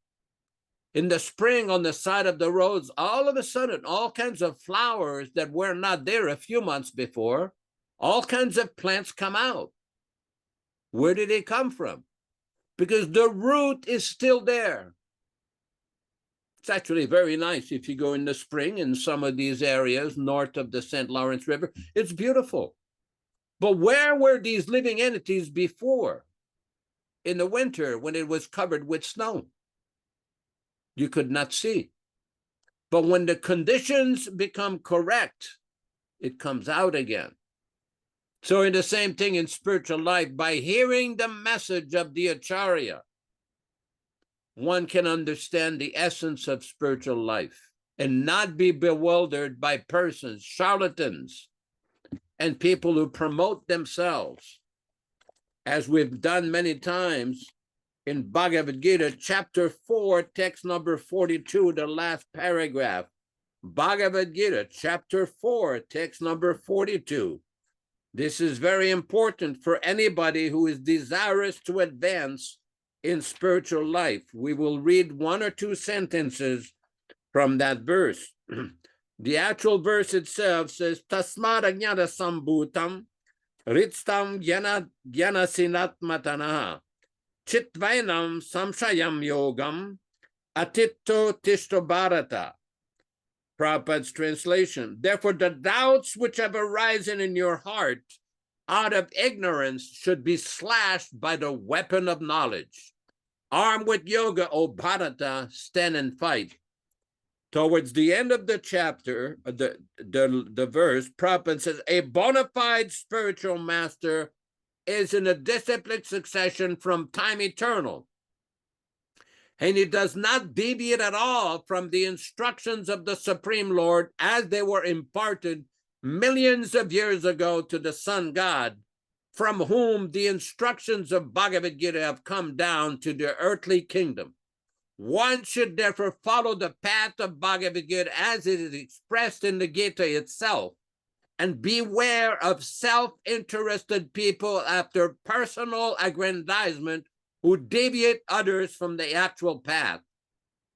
In the spring, on the side of the roads, all of a sudden, all kinds of flowers that were not there a few months before, all kinds of plants come out. Where did they come from? Because the root is still there. It's actually very nice if you go in the spring in some of these areas north of the St. Lawrence River. It's beautiful. But where were these living entities before? In the winter, when it was covered with snow, you could not see. But when the conditions become correct, it comes out again. So in the same thing in spiritual life, by hearing the message of the Acharya, one can understand the essence of spiritual life and not be bewildered by persons, charlatans, and people who promote themselves, as we've done many times in Bhagavad Gita, chapter 4, text number 42, the last paragraph. Bhagavad Gita, chapter 4, text number 42. This is very important for anybody who is desirous to advance in spiritual life. We will read one or two sentences from that verse. The actual verse itself says, Tasmad ajnana sambhutam ritstam gyanasinatmatanaha chitvainam samshayam yogam atitto tishto bharata. Prabhupada's translation. Therefore, the doubts which have arisen in your heart out of ignorance should be slashed by the weapon of knowledge. Armed with yoga, O Bharata, stand and fight. Towards the end of the chapter, the verse, Prabhupada says, a bona fide spiritual master is in a disciplined succession from time eternal. And he does not deviate at all from the instructions of the Supreme Lord as they were imparted millions of years ago to the Sun God, from whom the instructions of Bhagavad Gita have come down to the earthly kingdom. One should therefore follow the path of Bhagavad Gita as it is expressed in the Gita itself, and beware of self-interested people after personal aggrandizement who deviate others from the actual path.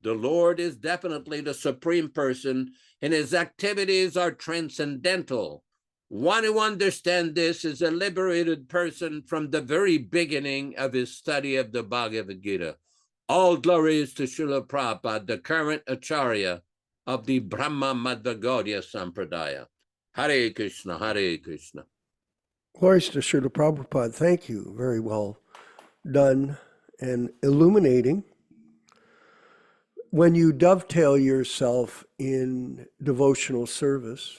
The Lord is definitely the supreme person, and his activities are transcendental. One who understands this is a liberated person from the very beginning of his study of the Bhagavad Gita. All glories to Srila Prabhupada, the current Acharya of the Brahma Madhva Gaudiya Sampradaya. Hare Krishna, Hare Krishna. Glories to Srila Prabhupada. Thank you. Very well done and illuminating. When you dovetail yourself in devotional service,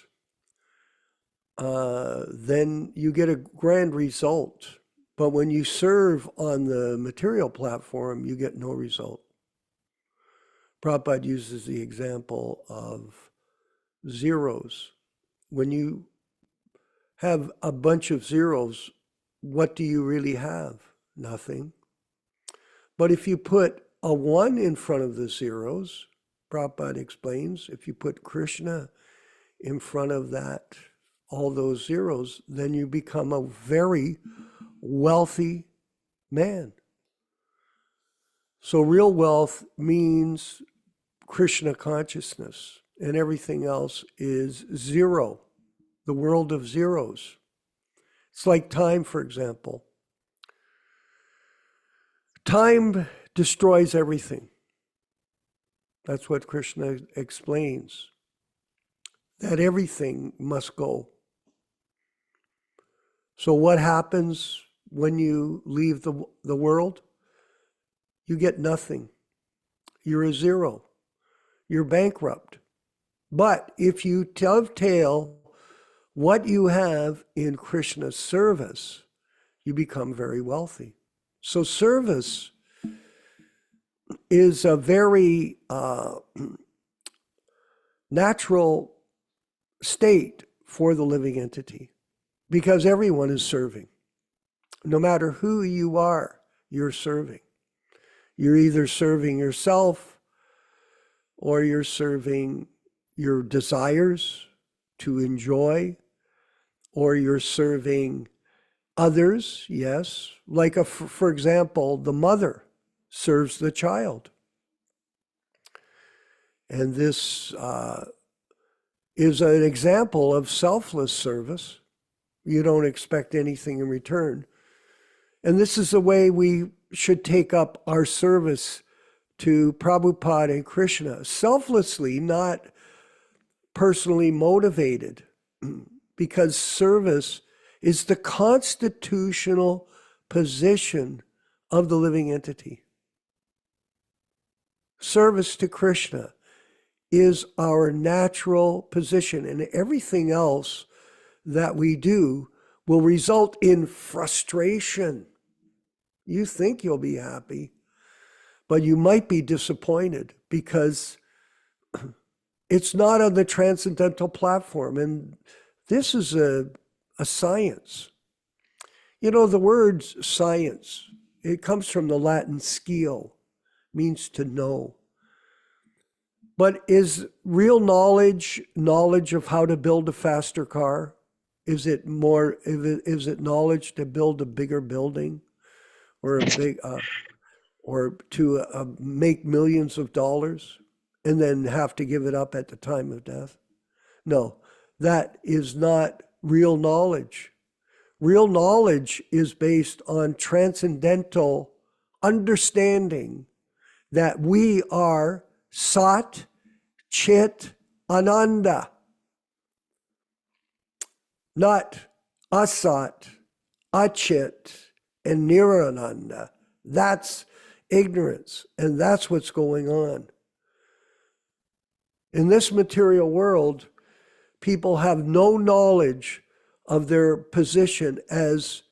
then you get a grand result. But when you serve on the material platform, you get no result. Prabhupada uses the example of zeros. When you have a bunch of zeros, what do you really have? Nothing. But if you put a 1 in front of the zeros, Prabhupada explains, if you put Krishna in front of that, all those zeros, then you become a very wealthy man. So real wealth means Krishna consciousness, and everything else is zero, the world of zeros. It's like time, for example. Time destroys everything. That's what Krishna explains, that everything must go. So what happens when you leave the world? You get nothing. You're a zero. You're bankrupt. But if you dovetail what you have in Krishna's service, you become very wealthy. So service is a very natural state for the living entity, because everyone is serving. No matter who you are, you're serving. You're either serving yourself, or you're serving your desires to enjoy, or you're serving others, yes. Like, for example, the mother serves the child. And this is an example of selfless service. You don't expect anything in return. And this is the way we should take up our service to Prabhupada and Krishna, selflessly, not personally motivated, because service is the constitutional position of the living entity. Service to Krishna is our natural position, and everything else that we do will result in frustration. You think you'll be happy, but you might be disappointed because it's not on the transcendental platform. And this is a science. You know, the word science, it comes from the Latin scio, means to know. But is real knowledge of how to build a faster car? Is it knowledge to build a bigger building or a big? or to make millions of dollars and then have to give it up at the time of death. No, that is not real knowledge. Real knowledge is based on transcendental understanding that we are Sat, Chit, Ananda, not Asat, Achit, and Nirananda. That's ignorance, and that's what's going on. In this material world, people have no knowledge of their position as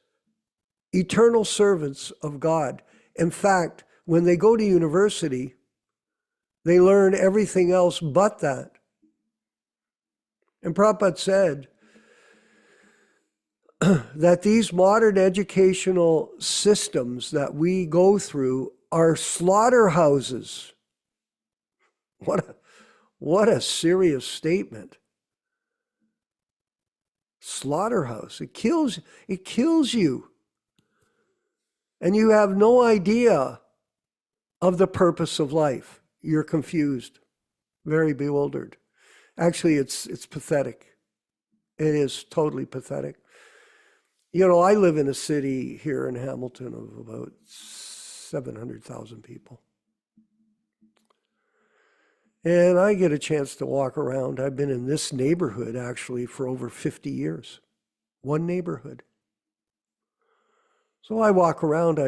eternal servants of God. In fact, when they go to university, they learn everything else but that. And Prabhupada said that these modern educational systems that we go through are slaughterhouses. What a serious statement. Slaughterhouse. It kills you. And you have no idea of the purpose of life. You're confused, very bewildered. Actually, it's pathetic. It is totally pathetic. You know, I live in a city here in Hamilton of about 700,000 people. And I get a chance to walk around. I've been in this neighborhood actually for over 50 years. One neighborhood. So I walk around.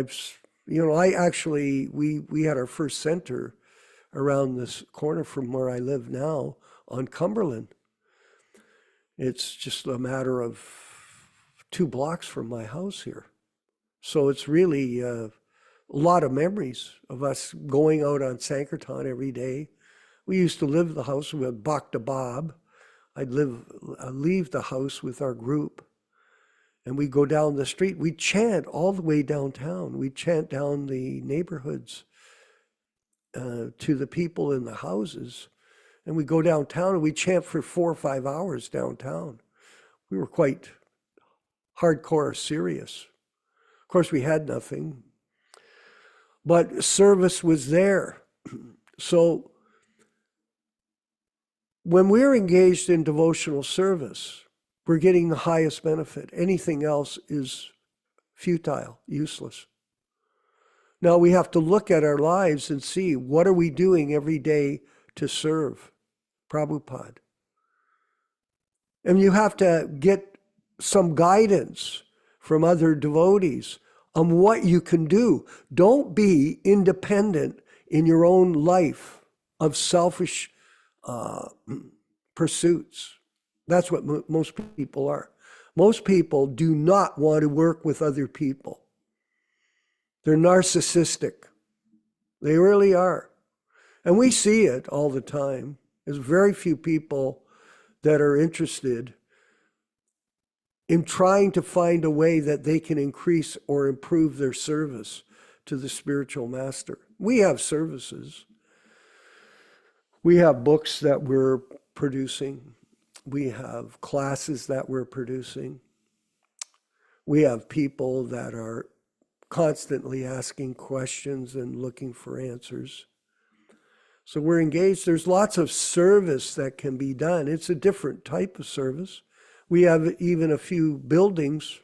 We had our first center around this corner from where I live now on Cumberland. It's just a matter of 2 blocks from my house here. So it's really a lot of memories of us going out on Sankirtan every day. We used to live in the house with Bhakta Bob. I'd leave the house with our group, and we'd go down the street. We'd chant all the way downtown. We'd chant down the neighborhoods to the people in the houses. And we'd go downtown and we'd chant for 4 or 5 hours downtown. We were quite hardcore serious. Of course, we had nothing, but service was there. So when we're engaged in devotional service, we're getting the highest benefit. Anything else is futile, useless. Now we have to look at our lives and see, what are we doing every day to serve Prabhupada? And you have to get some guidance from other devotees on what you can do. Don't be independent in your own life of selfish pursuits. That's what most people are. Most people do not want to work with other people. They're narcissistic. They really are. And we see it all the time. There's very few people that are interested in trying to find a way that they can increase or improve their service to the spiritual master. We have services. We have books that we're producing. We have classes that we're producing. We have people that are constantly asking questions and looking for answers. So we're engaged. There's lots of service that can be done. It's a different type of service. We have even a few buildings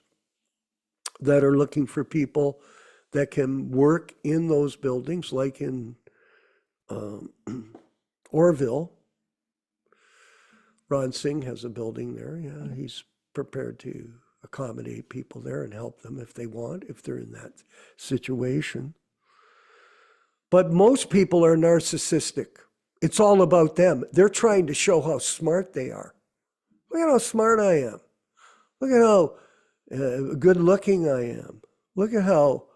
that are looking for people that can work in those buildings, like in Orville. Ron Singh has a building there. Yeah, he's prepared to accommodate people there and help them if they want, if they're in that situation. But most people are narcissistic. It's all about them. They're trying to show how smart they are. Look at how smart I am. Look at how good looking I am. Look at how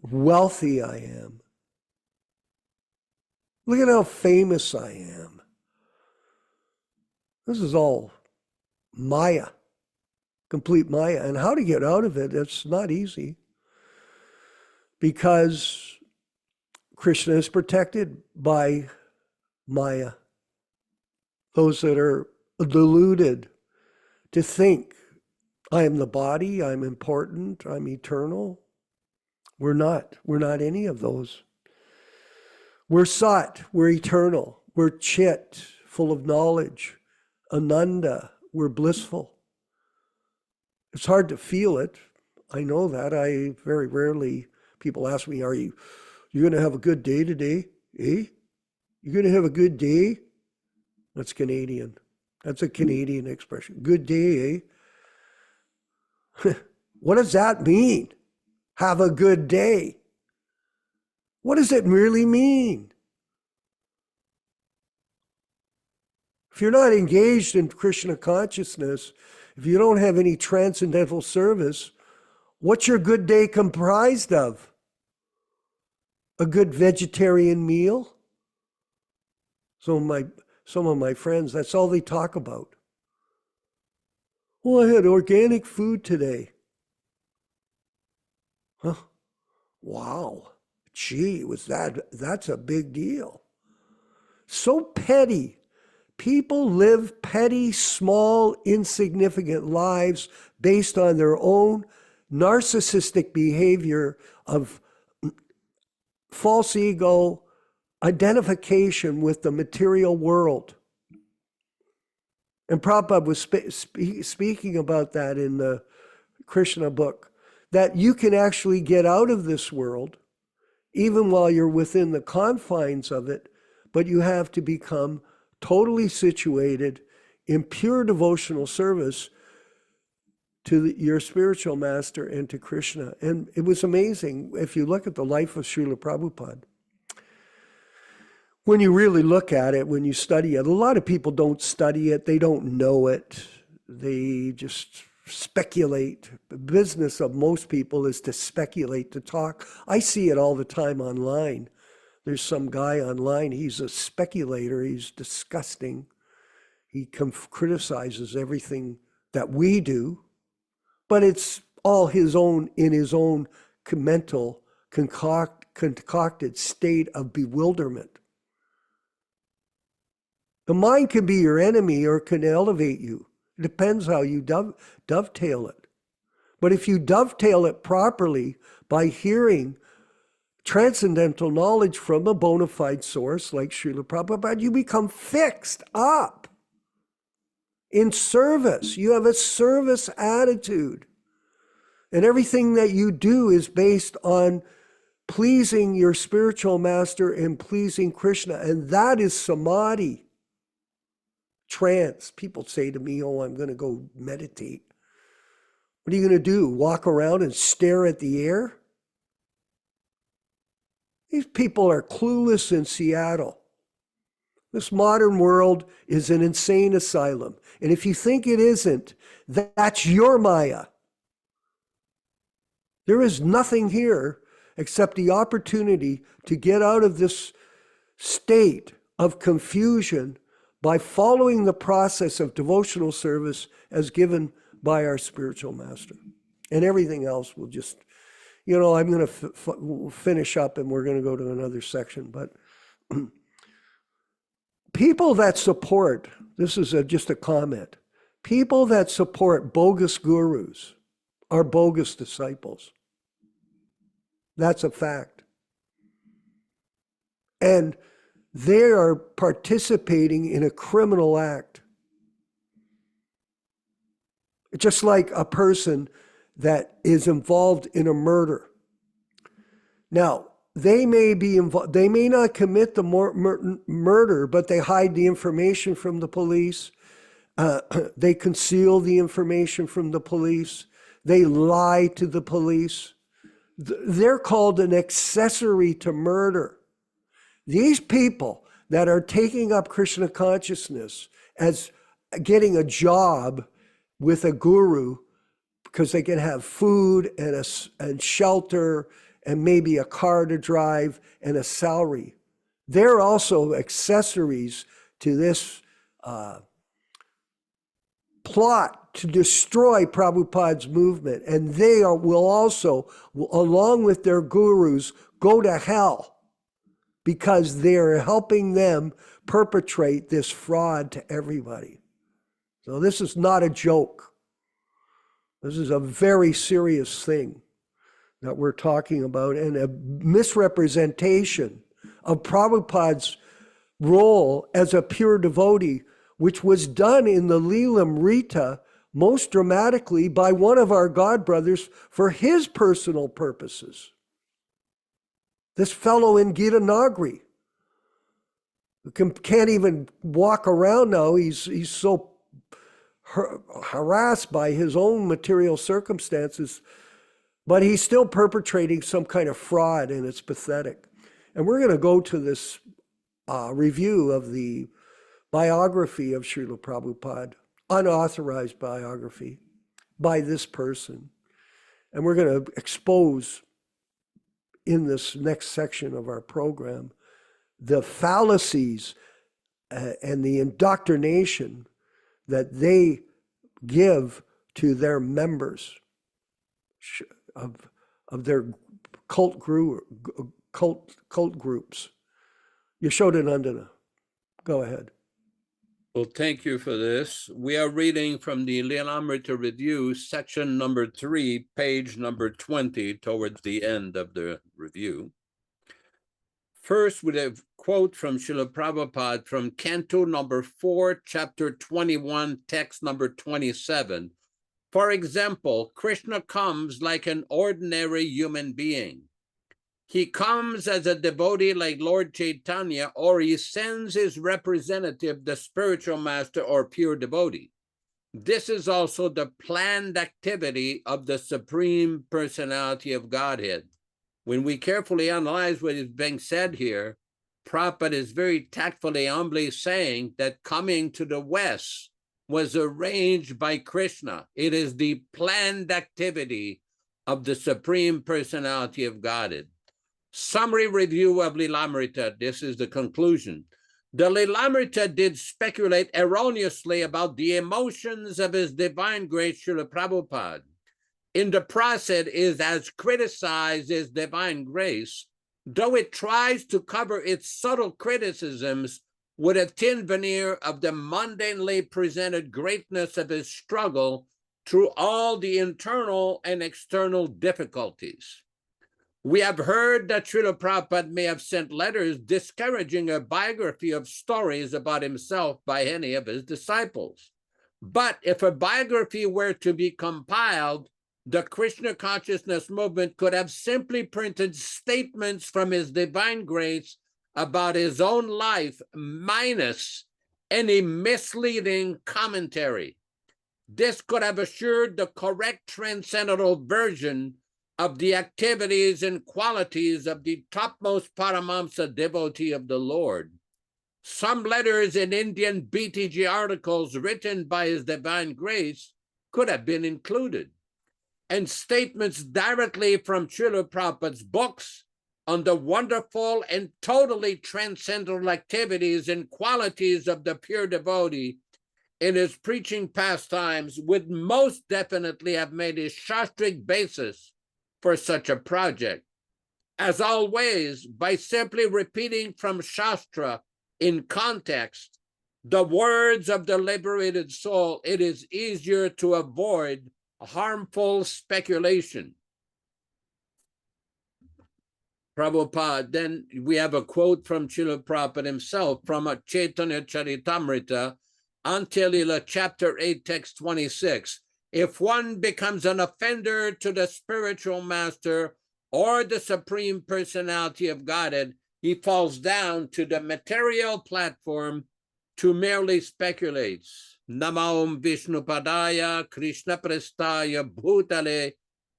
wealthy I am. Look at how famous I am. This is all Maya, complete Maya. And how to get out of it, it's not easy. Because Krishna is protected by Maya. Those that are deluded to think, I am the body, I'm important, I'm eternal. We're not. We're not any of those. We're Sat, we're eternal. We're Chit, full of knowledge. Ananda, we're blissful. It's hard to feel it. I know that. I very rarely, people ask me, you going to have a good day today? Eh? You going to have a good day? That's Canadian. That's a Canadian expression. Good day, eh? What does that mean? Have a good day. What does it really mean? If you're not engaged in Krishna consciousness, if you don't have any transcendental service, what's your good day comprised of? A good vegetarian meal? Some of my friends, that's all they talk about. Well, I had organic food today. Huh? Wow. Gee, that's a big deal. So petty. People live petty, small, insignificant lives based on their own narcissistic behavior of false ego, identification with the material world. And Prabhupada was speaking about that in the Krishna book, that you can actually get out of this world, even while you're within the confines of it, but you have to become totally situated in pure devotional service to your spiritual master and to Krishna. And it was amazing. If you look at the life of Srila Prabhupada, when you really look at it, when you study it, a lot of people don't study it. They don't know it. They just speculate. The business of most people is to speculate, to talk. I see it all the time online. There's some guy online, he's a speculator, he's disgusting. He criticizes everything that we do, but it's all his own, in his own mental, concocted state of bewilderment. The mind can be your enemy or can elevate you. It depends how you dovetail it. But if you dovetail it properly by hearing transcendental knowledge from a bona fide source like Srila Prabhupada, you become fixed up in service. You have a service attitude. And everything that you do is based on pleasing your spiritual master and pleasing Krishna. And that is samadhi. Trance. People say to me, oh, I'm going to go meditate. What are you going to do? Walk around and stare at the air? These people are clueless in Seattle. This modern world is an insane asylum. And if you think it isn't, that's your Maya. There is nothing here except the opportunity to get out of this state of confusion by following the process of devotional service as given by our spiritual master. And everything else will just, I'm going to finish up and we're going to go to another section. But people that support, this is just a comment, people that support bogus gurus are bogus disciples. That's a fact. And they are participating in a criminal act. Just like a person that is involved in a murder. Now, they may be involved, they may not commit the murder, but they hide the information from the police. They conceal the information from the police. They lie to the police. They're called an accessory to murder. These people that are taking up Krishna consciousness as getting a job with a guru because they can have food and shelter and maybe a car to drive and a salary. They're also accessories to this plot to destroy Prabhupada's movement. And they will also, along with their gurus, go to hell because they're helping them perpetrate this fraud to everybody. So this is not a joke. This is a very serious thing. that we're talking about, and a misrepresentation of Prabhupada's role as a pure devotee, which was done in the Leelam Rita most dramatically by one of our God brothers for his personal purposes. This fellow in Gita Nagri can't even walk around now. He's so harassed by his own material circumstances, but he's still perpetrating some kind of fraud, and it's pathetic. And we're going to go to this review of the biography of Srila Prabhupada, unauthorized biography by this person. And we're going to expose in this next section of our program the fallacies and the indoctrination that they give to their members of their cult groups. Yaśodā-nandana, go ahead. Well, thank you for this. We are reading from the Leelamrita Review, section number 3, page number 20, towards the end of the review. First, with a quote from Srila Prabhupada from Canto number 4, chapter 21, text number 27. For example, Krishna comes like an ordinary human being. He comes as a devotee like Lord Chaitanya, or he sends his representative, the spiritual master or pure devotee. This is also the planned activity of the Supreme Personality of Godhead. When we carefully analyze what is being said here, Prabhupada is very tactfully, humbly saying that coming to the West was arranged by Krishna. It is the planned activity of the Supreme Personality of Godhead. Summary review of Leelamrita. This is the conclusion. The Leelamrita did speculate erroneously about the emotions of His Divine Grace Srila Prabhupada. In the process, it has criticized His Divine Grace, though it tries to cover its subtle criticisms with a thin veneer of the mundanely presented greatness of his struggle through all the internal and external difficulties. We have heard that Srila Prabhupada may have sent letters discouraging a biography of stories about himself by any of his disciples. But if a biography were to be compiled, the Krishna Consciousness movement could have simply printed statements from His Divine Grace about his own life, minus any misleading commentary. This could have assured the correct transcendental version of the activities and qualities of the topmost Paramahamsa devotee of the Lord. Some letters in Indian BTG articles written by His Divine Grace could have been included, and statements directly from Srila Prabhupada's books on the wonderful and totally transcendental activities and qualities of the pure devotee in his preaching pastimes would most definitely have made a shastric basis for such a project. As always, by simply repeating from Shastra in context the words of the liberated soul, it is easier to avoid harmful speculation. Prabhupada, then we have a quote from Srila Prabhupada himself from a Chaitanya Charitamrita, Antya-lila, chapter 8, text 26. If one becomes an offender to the spiritual master or the Supreme Personality of Godhead, he falls down to the material platform to merely speculate. Namo Vishnupadaya Krishna Prestaya Bhutale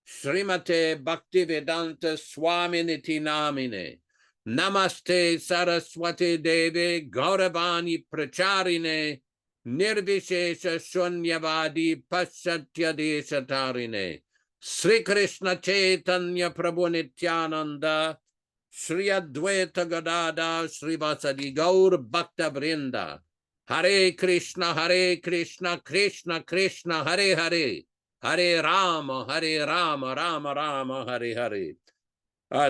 Srimate Bhaktivedanta Swami Namine. Namaste Saraswati Devi Gauravani Pracharine Nirvishesha Shunyavadi Paschatyadeshatarine. Sri Krishna Chaitanya Prabhu Nityananda Sri Advaita Gadada Sri Vasadi Gaur Bhakta Vrinda. Hare Krishna Krishna Krishna Hare Hare Hare Rama Rama Rama Hare Hare.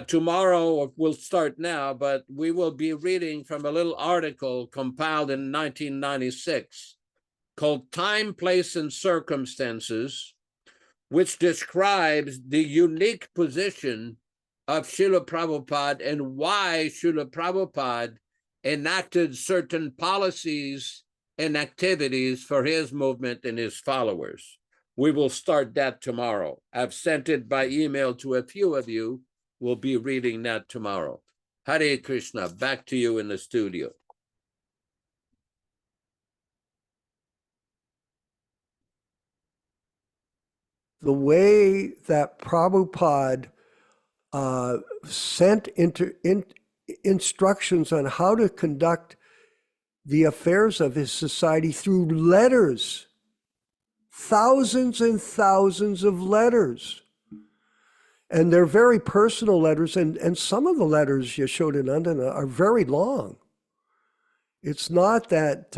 Tomorrow, we'll start now, but we will be reading from a little article compiled in 1996 called Time, Place, and Circumstances, which describes the unique position of Srila Prabhupada and why Srila Prabhupada enacted certain policies and activities for his movement and his followers. We will start that tomorrow. I've sent it by email to a few of you. We'll be reading that tomorrow. Hare Krishna, back to you in the studio. The way that Prabhupada sent instructions on how to conduct the affairs of his society through letters, thousands and thousands of letters. And they're very personal letters, and some of the letters, Yaśodā-nandana, are very long. It's not that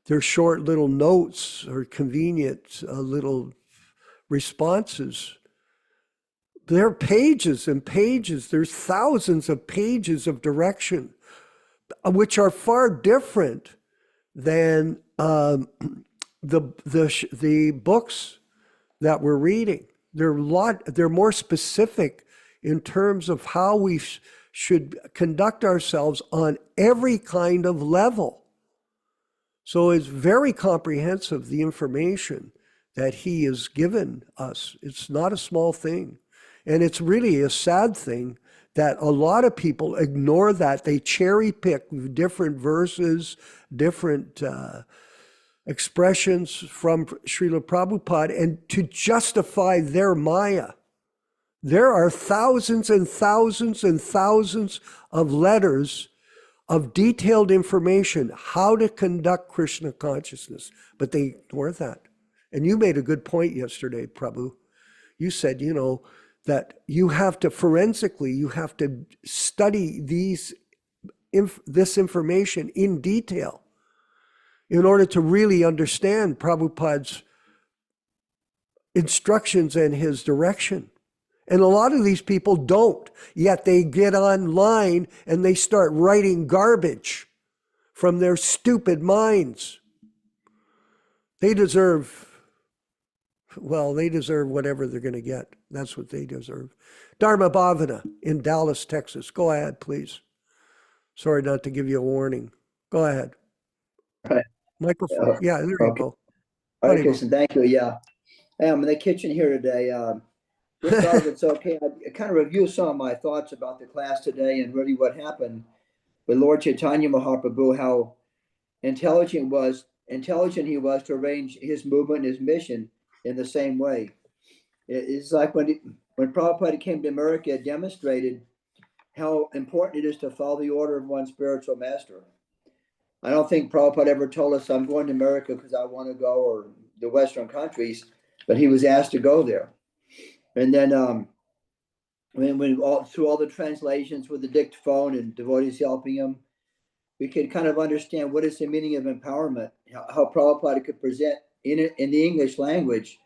they're short little notes or convenient little responses. There are pages and pages. There's thousands of pages of direction, which are far different than the books that we're reading. They're more specific in terms of how we should conduct ourselves on every kind of level. So it's very comprehensive, the information that he has given us. It's not a small thing. And it's really a sad thing that a lot of people ignore that. They cherry pick different verses, different expressions from Srila Prabhupada, and to justify their Maya. There are thousands and thousands and thousands of letters of detailed information, how to conduct Krishna consciousness, but they ignore that. And you made a good point yesterday, Prabhu. You said, that you have to forensically, you have to study this information in detail in order to really understand Prabhupada's instructions and his direction. And a lot of these people don't, yet they get online and they start writing garbage from their stupid minds. They deserve whatever they're going to get. That's what they deserve. Dharma Bhavana in Dallas, Texas. Go ahead, please. Sorry not to give you a warning. Go ahead. Right. Microphone. Yeah, there you go. Hare Krishna, thank you. Yeah. Hey, I'm in the kitchen here today. Just thought if it's okay, I kind of review some of my thoughts about the class today and really what happened with Lord Chaitanya Mahaprabhu, how intelligent he was to arrange his movement and his mission in the same way. It's like when Prabhupada came to America, it demonstrated how important it is to follow the order of one's spiritual master. I don't think Prabhupada ever told us, I'm going to America because I want to go, or the Western countries, but he was asked to go there. And then through all the translations with the dictaphone and devotees helping him, we could kind of understand what is the meaning of empowerment, how Prabhupada could present in the English language,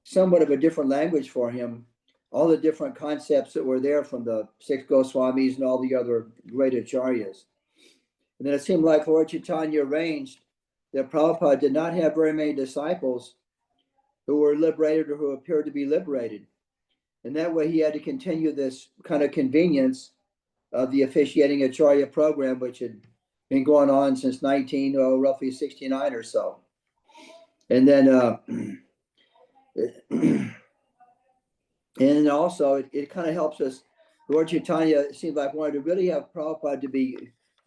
somewhat of a different language for him, all the different concepts that were there from the 6 Goswamis and all the other great acharyas. And then it seemed like Lord Chaitanya arranged that Prabhupada did not have very many disciples who were liberated or who appeared to be liberated. And that way he had to continue this kind of convenience of the officiating Acharya program, which had been going on since roughly 69 or so. And then, and also it kind of helps us. Lord Chaitanya, it seemed like, wanted to really have Prabhupada to be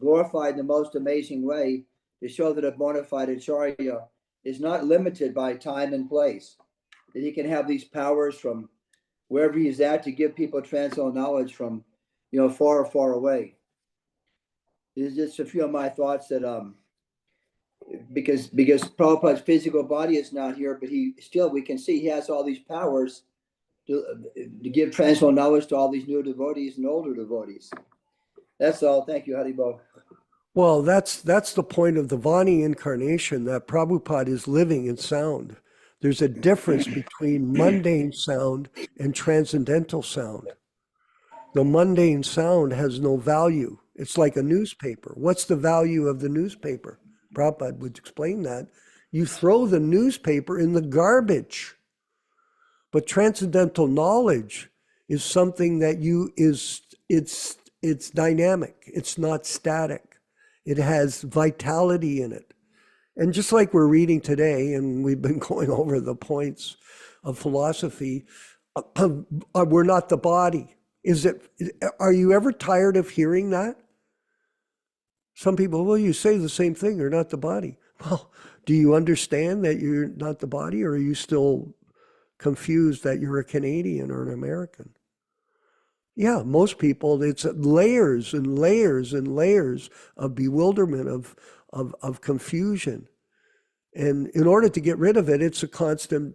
glorified in the most amazing way, to show that a bona fide Acharya is not limited by time and place, that he can have these powers from wherever he's at to give people transcendental knowledge from, far, far away. This is just a few of my thoughts that, because Prabhupada's physical body is not here, but we can see he has all these powers to give transcendental knowledge to all these new devotees and older devotees. That's all. Thank you, Haribol. Well, that's the point of the Vani incarnation, that Prabhupada is living in sound. There's a difference between mundane sound and transcendental sound. The mundane sound has no value. It's like a newspaper. What's the value of the newspaper? Prabhupada would explain that. You throw the newspaper in the garbage. But transcendental knowledge is something that it's dynamic. It's not static. It has vitality in it. And just like we're reading today, and we've been going over the points of philosophy, we're not the body. Are you ever tired of hearing that? Some people, well, you say the same thing, you're not the body. Well, do you understand that you're not the body, or are you still confused that you're a Canadian or an American? Yeah, most people, it's layers and layers and layers of bewilderment, of confusion. And in order to get rid of it, it's a constant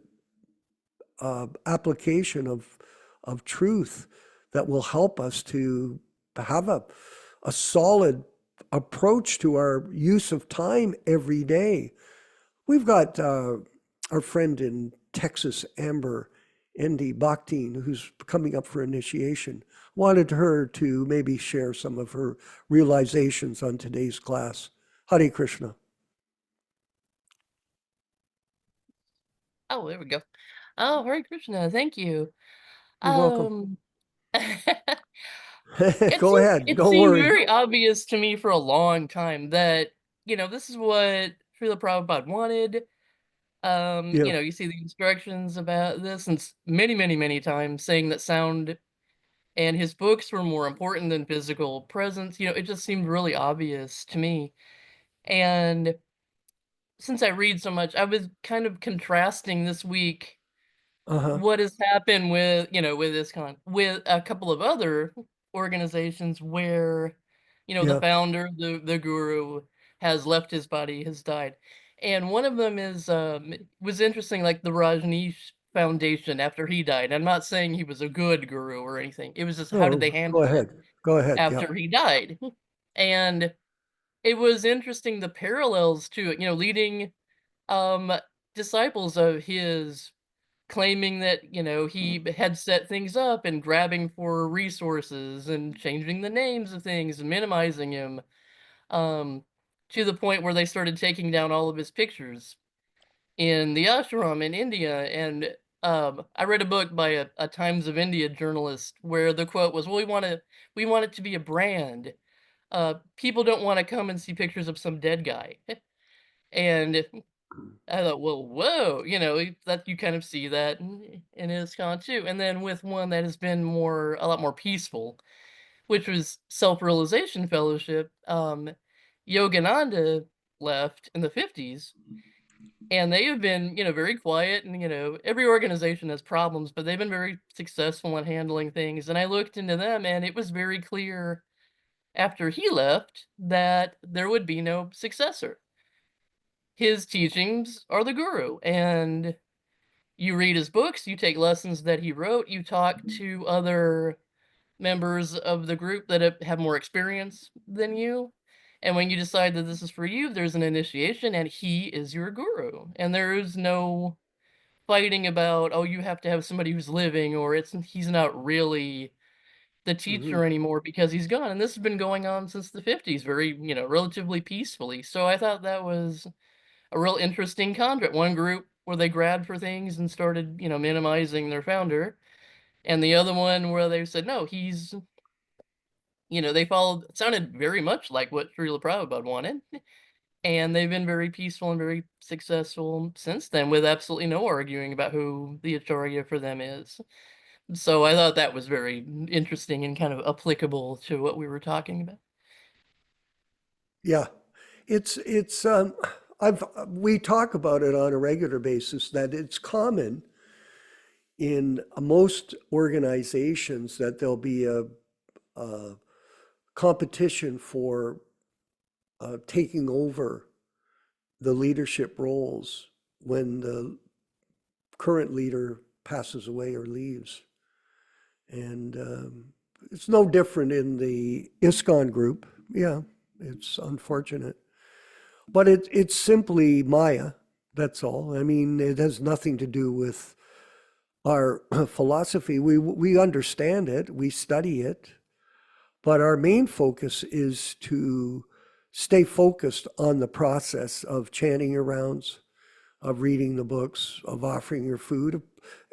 application of truth that will help us to have a solid approach to our use of time every day. We've got our friend in Texas, Amber Indy Bhaktin, who's coming up for initiation. Wanted her to maybe share some of her realizations on today's class. Hare Krishna. Oh, there we go. Oh, Hare Krishna, thank you. You're welcome. It Go seemed, ahead. it Don't seemed worry. very obvious to me for a long time that, this is what Srila Prabhupada wanted. Yeah. You see the instructions about this, and many, many, many times saying that sound and his books were more important than physical presence. It just seemed really obvious to me. And since I read so much, I was kind of contrasting this week Uh-huh. what has happened with with ISKCON, with a couple of other organizations where the Yeah. founder, the guru, has left his body, has died. And one of them is was interesting, like the Rajneesh Foundation after he died. I'm not saying he was a good guru or anything, it was just how did No, they go handle it ahead. Go ahead. Yeah. after he died. And it was interesting, the parallels to it, leading um disciples of his, claiming that he had set things up and grabbing for resources and changing the names of things and minimizing him, um to the point where they started taking down all of his pictures in the ashram in India. And I read a book by a Times of India journalist where the quote was, well, we want it to be a brand. People don't want to come and see pictures of some dead guy. And I thought, well, whoa, that you kind of see that in ISKCON too. And then with one that has been a lot more peaceful, which was Self-Realization Fellowship, Yogananda left in the 50s, and they have been, very quiet. And, every organization has problems, but they've been very successful in handling things. And I looked into them, and it was very clear after he left that there would be no successor. His teachings are the guru, and you read his books, you take lessons that he wrote, you talk to other members of the group that have more experience than you. And when you decide that this is for you, there's an initiation, and he is your guru. And there is no fighting about, oh, you have to have somebody who's living, or he's not really the teacher anymore because he's gone. And this has been going on since the 50s, very, relatively peacefully. So I thought that was a real interesting contrast. One group where they grabbed for things and started, minimizing their founder, and the other one where they said, no, he's, they followed, it sounded very much like what Srila Prabhupada wanted, and they've been very peaceful and very successful since then, with absolutely no arguing about who the Acharya for them is. So I thought that was very interesting and kind of applicable to what we were talking about. Yeah. We talk about it on a regular basis that it's common in most organizations that there'll be a competition for taking over the leadership roles when the current leader passes away or leaves. And it's no different in the ISKCON group. Yeah, it's unfortunate. But it's simply Maya, that's all. I mean, it has nothing to do with our philosophy. We understand it, we study it, but our main focus is to stay focused on the process of chanting your rounds, of reading the books, of offering your food,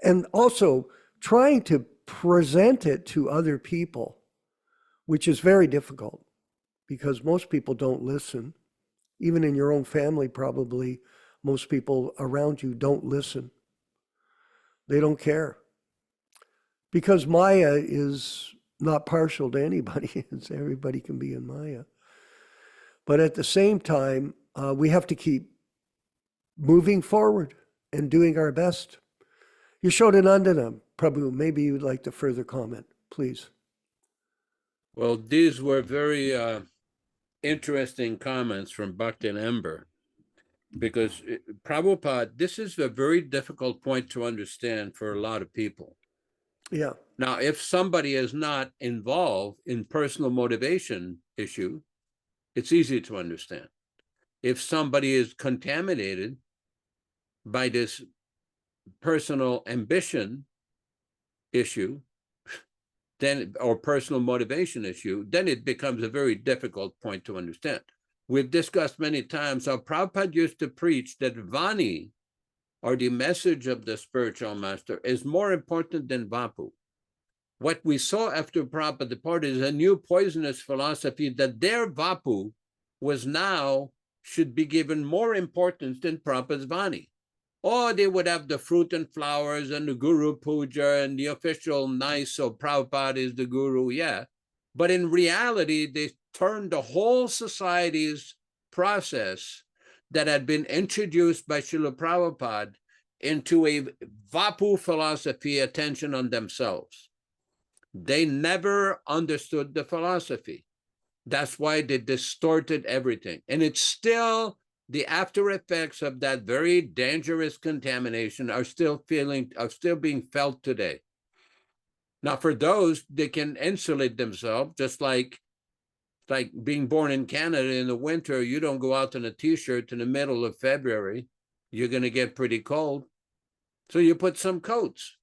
and also trying to present it to other people, which is very difficult because most people don't listen. Even in your own family, probably most people around you don't listen. They don't care. Because Maya is not partial to anybody. It's everybody can be in Maya. But at the same time, we have to keep moving forward and doing our best. Yaśodā-nandana, Prabhu, maybe you'd like to further comment, please. Well, these were very interesting comments from Bhakti and Ember, because Prabhupada, this is a very difficult point to understand for a lot of people. Yeah. Now, if somebody is not involved in personal motivation issue, it's easy to understand. If somebody is contaminated by this personal ambition issue, then, or personal motivation issue, then it becomes a very difficult point to understand. We've discussed many times how Prabhupada used to preach that Vani, or the message of the spiritual master, is more important than Vapu. What we saw after Prabhupada departed is a new poisonous philosophy that their Vapu was now should be given more importance than Prabhupada's Vani. Or they would have the fruit and flowers and the Guru Puja and the official nice, so Prabhupada is the Guru, yeah. But in reality, they turned the whole society's process that had been introduced by Srila Prabhupada into a Vapu philosophy, attention on themselves. They never understood the philosophy. That's why they distorted everything. And it's still, the after effects of that very dangerous contamination are still being felt today. Now, for those, they can insulate themselves, just like being born in Canada in the winter. You don't go out in a t-shirt in the middle of February. You're going to get pretty cold. So you put some coats,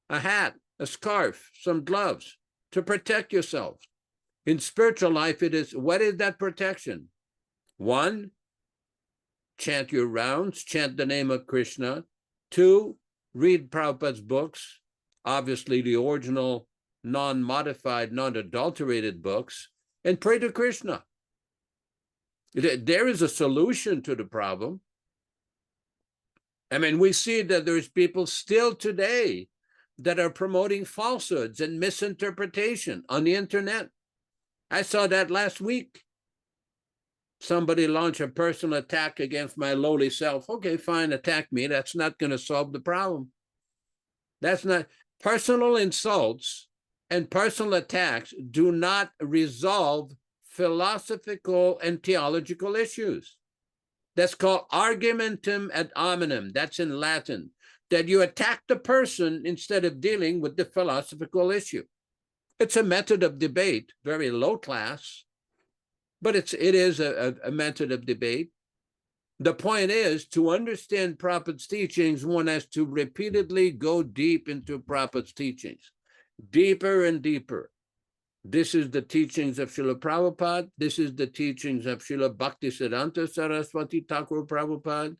a hat, a scarf, some gloves to protect yourself. In spiritual life, what is that protection? One, chant your rounds, chant the name of Krishna. Two, read Prabhupada's books, obviously the original, non-modified, non-adulterated books, and pray to Krishna. There is a solution to the problem. I mean, we see that there's people still today that are promoting falsehoods and misinterpretation on the internet. I saw that last week. Somebody launched a personal attack against my lowly self. Okay, fine, attack me. That's not going to solve the problem. That's not, personal insults and personal attacks do not resolve philosophical and theological issues. That's called argumentum ad hominem. That's in Latin, that you attack the person instead of dealing with the philosophical issue. It's a method of debate, very low class, but it is a method of debate. The point is, to understand Prabhupada's teachings, one has to repeatedly go deep into Prabhupada's teachings, deeper and deeper. This is the teachings of Srila Prabhupada. This is the teachings of Srila Bhaktisiddhanta Saraswati Thakur Prabhupada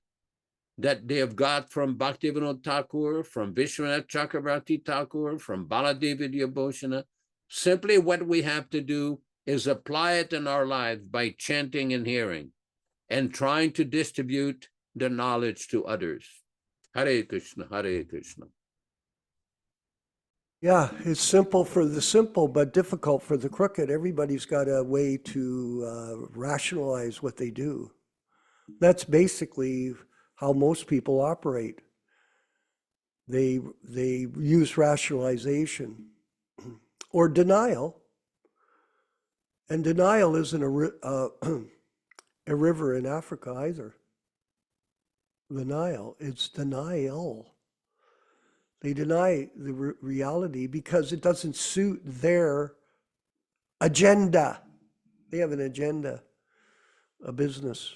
that they have got from Bhaktivedanta Thakur, from Vishwanath Chakravarti Thakur, from Baladevi Bhusana. Simply what we have to do is apply it in our lives by chanting and hearing and trying to distribute the knowledge to others. Hare Krishna, Hare Krishna. Yeah, it's simple for the simple, but difficult for the crooked. Everybody's got a way to rationalize what they do. That's basically how most people operate. They use rationalization or denial. And denial isn't a river in Africa either. The Nile, it's denial. They deny the reality because it doesn't suit their agenda. They have an agenda, a business.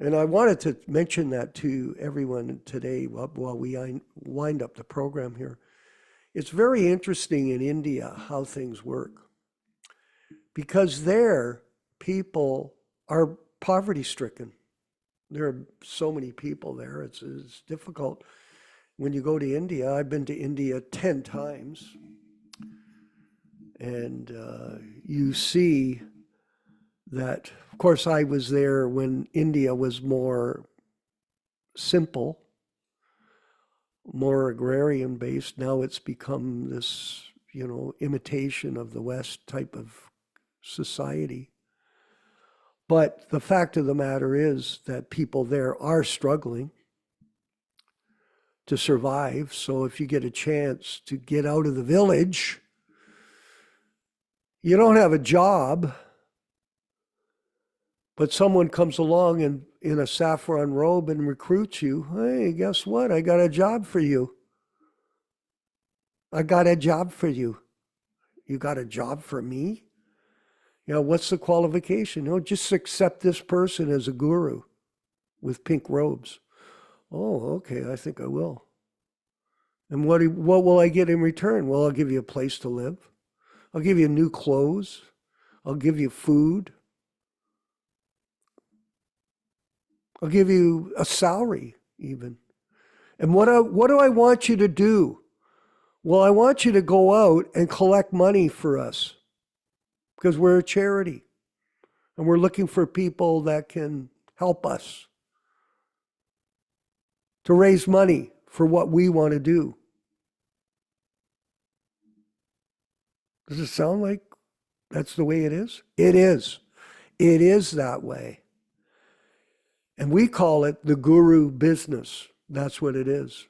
And I wanted to mention that to everyone today while we wind up the program here. It's very interesting in India how things work, because there people are poverty stricken. There are so many people there. It's difficult. When you go to India, I've been to India 10 times, and you see that, of course, I was there when India was more simple, more agrarian based. Now it's become this, imitation of the West type of society. But the fact of the matter is that people there are struggling to survive. So if you get a chance to get out of the village, you don't have a job, but someone comes along and in a saffron robe and recruits you. Hey, guess what? I got a job for you. I got a job for you. You got a job for me? What's the qualification? Just accept this person as a guru with pink robes. Oh, okay, I think I will. And what will I get in return? Well, I'll give you a place to live. I'll give you new clothes. I'll give you food. I'll give you a salary even. And what do I want you to do? Well, I want you to go out and collect money for us because we're a charity and we're looking for people that can help us to raise money for what we want to do. Does it sound like that's the way it is? It is. It is that way. And we call it the guru business. That's what it is.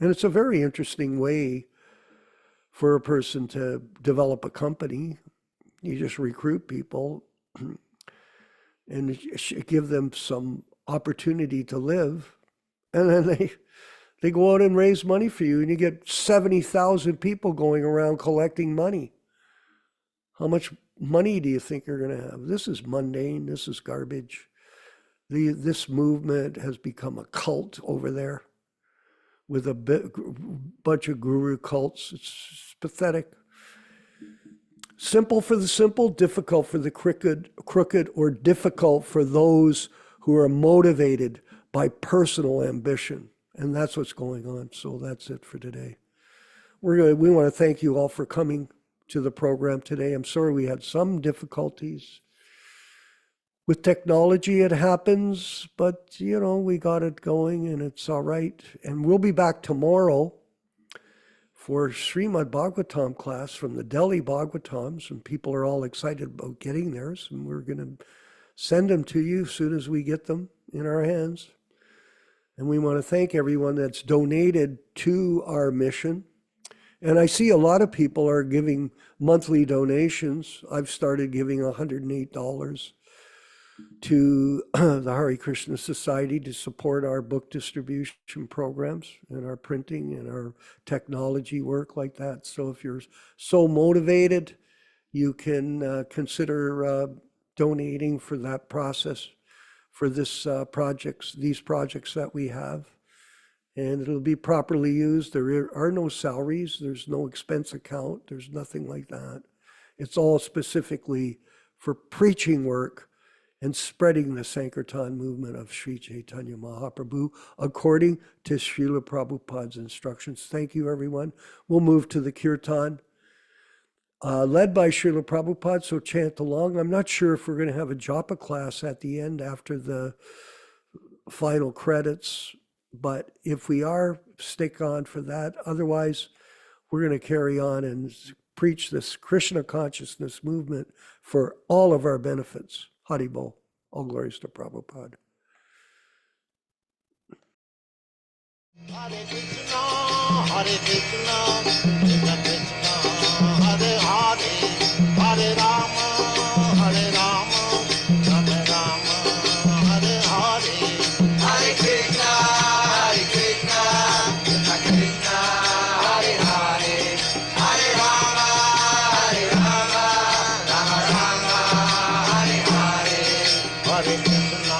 And it's a very interesting way for a person to develop a company. You just recruit people and give them some opportunity to live. And then they go out and raise money for you, and you get 70,000 people going around collecting money. How much money do you think you're going to have? This is mundane. This is garbage. This movement has become a cult over there with a bunch of guru cults. It's pathetic. Simple for the simple, difficult for the crooked, or difficult for those who are motivated by personal ambition. And that's what's going on. So that's it for today. We want to thank you all for coming to the program today. I'm sorry we had some difficulties. With technology, it happens, but, we got it going and it's all right. And we'll be back tomorrow for Srimad Bhagavatam class from the Delhi Bhagavatams, and people are all excited about getting theirs, and we're going to send them to you as soon as we get them in our hands. And we want to thank everyone that's donated to our mission. And I see a lot of people are giving monthly donations. I've started giving $108 to the Hare Krishna Society to support our book distribution programs and our printing and our technology work like that. So if you're so motivated, you can consider donating for that process, for this these projects that we have. And it'll be properly used. There are no salaries. There's no expense account. There's nothing like that. It's all specifically for preaching work and spreading the Sankirtan movement of Sri Chaitanya Mahaprabhu according to Srila Prabhupada's instructions. Thank you, everyone. We'll move to the Kirtan, led by Srila Prabhupada, so chant along. I'm not sure if we're going to have a japa class at the end after the final credits, but if we are, stick on for that. Otherwise, we're going to carry on and preach this Krishna Consciousness movement for all of our benefits. Haribol. All glories to Prabhupada. Hare Krishna, Hare Krishna, Krishna Krishna, Hare Hare, Hare Rama, Hare Rama, Rama Rama, Hare Hare. Hare Krishna, Hare Krishna, Krishna Krishna, Hare Hare, Hare Rama, Hare Rama, Rama Rama, Hare Hare. Hare Krishna,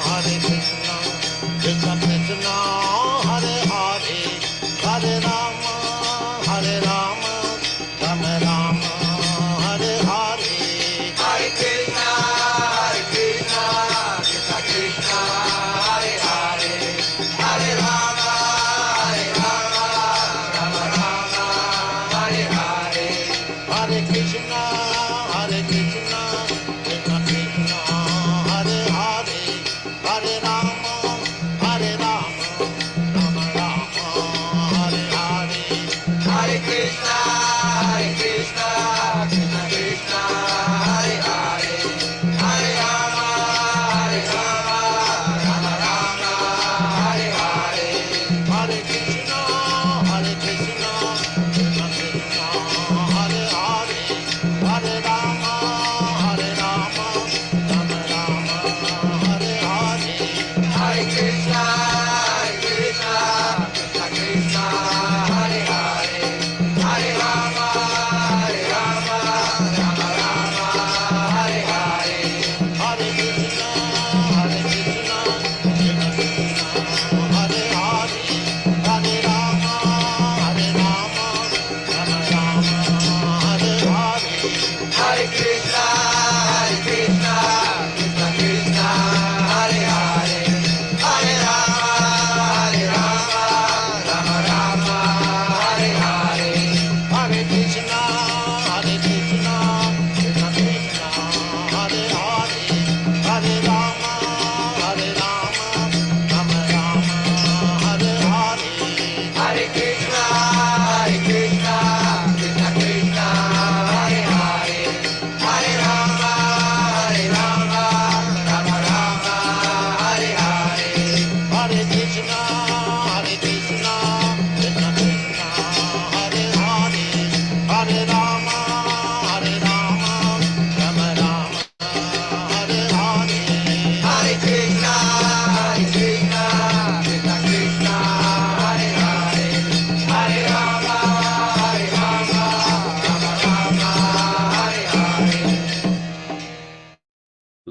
Hare Krishna, Krishna Krishna, Hare Hare, Hare Rama, Hare Rama.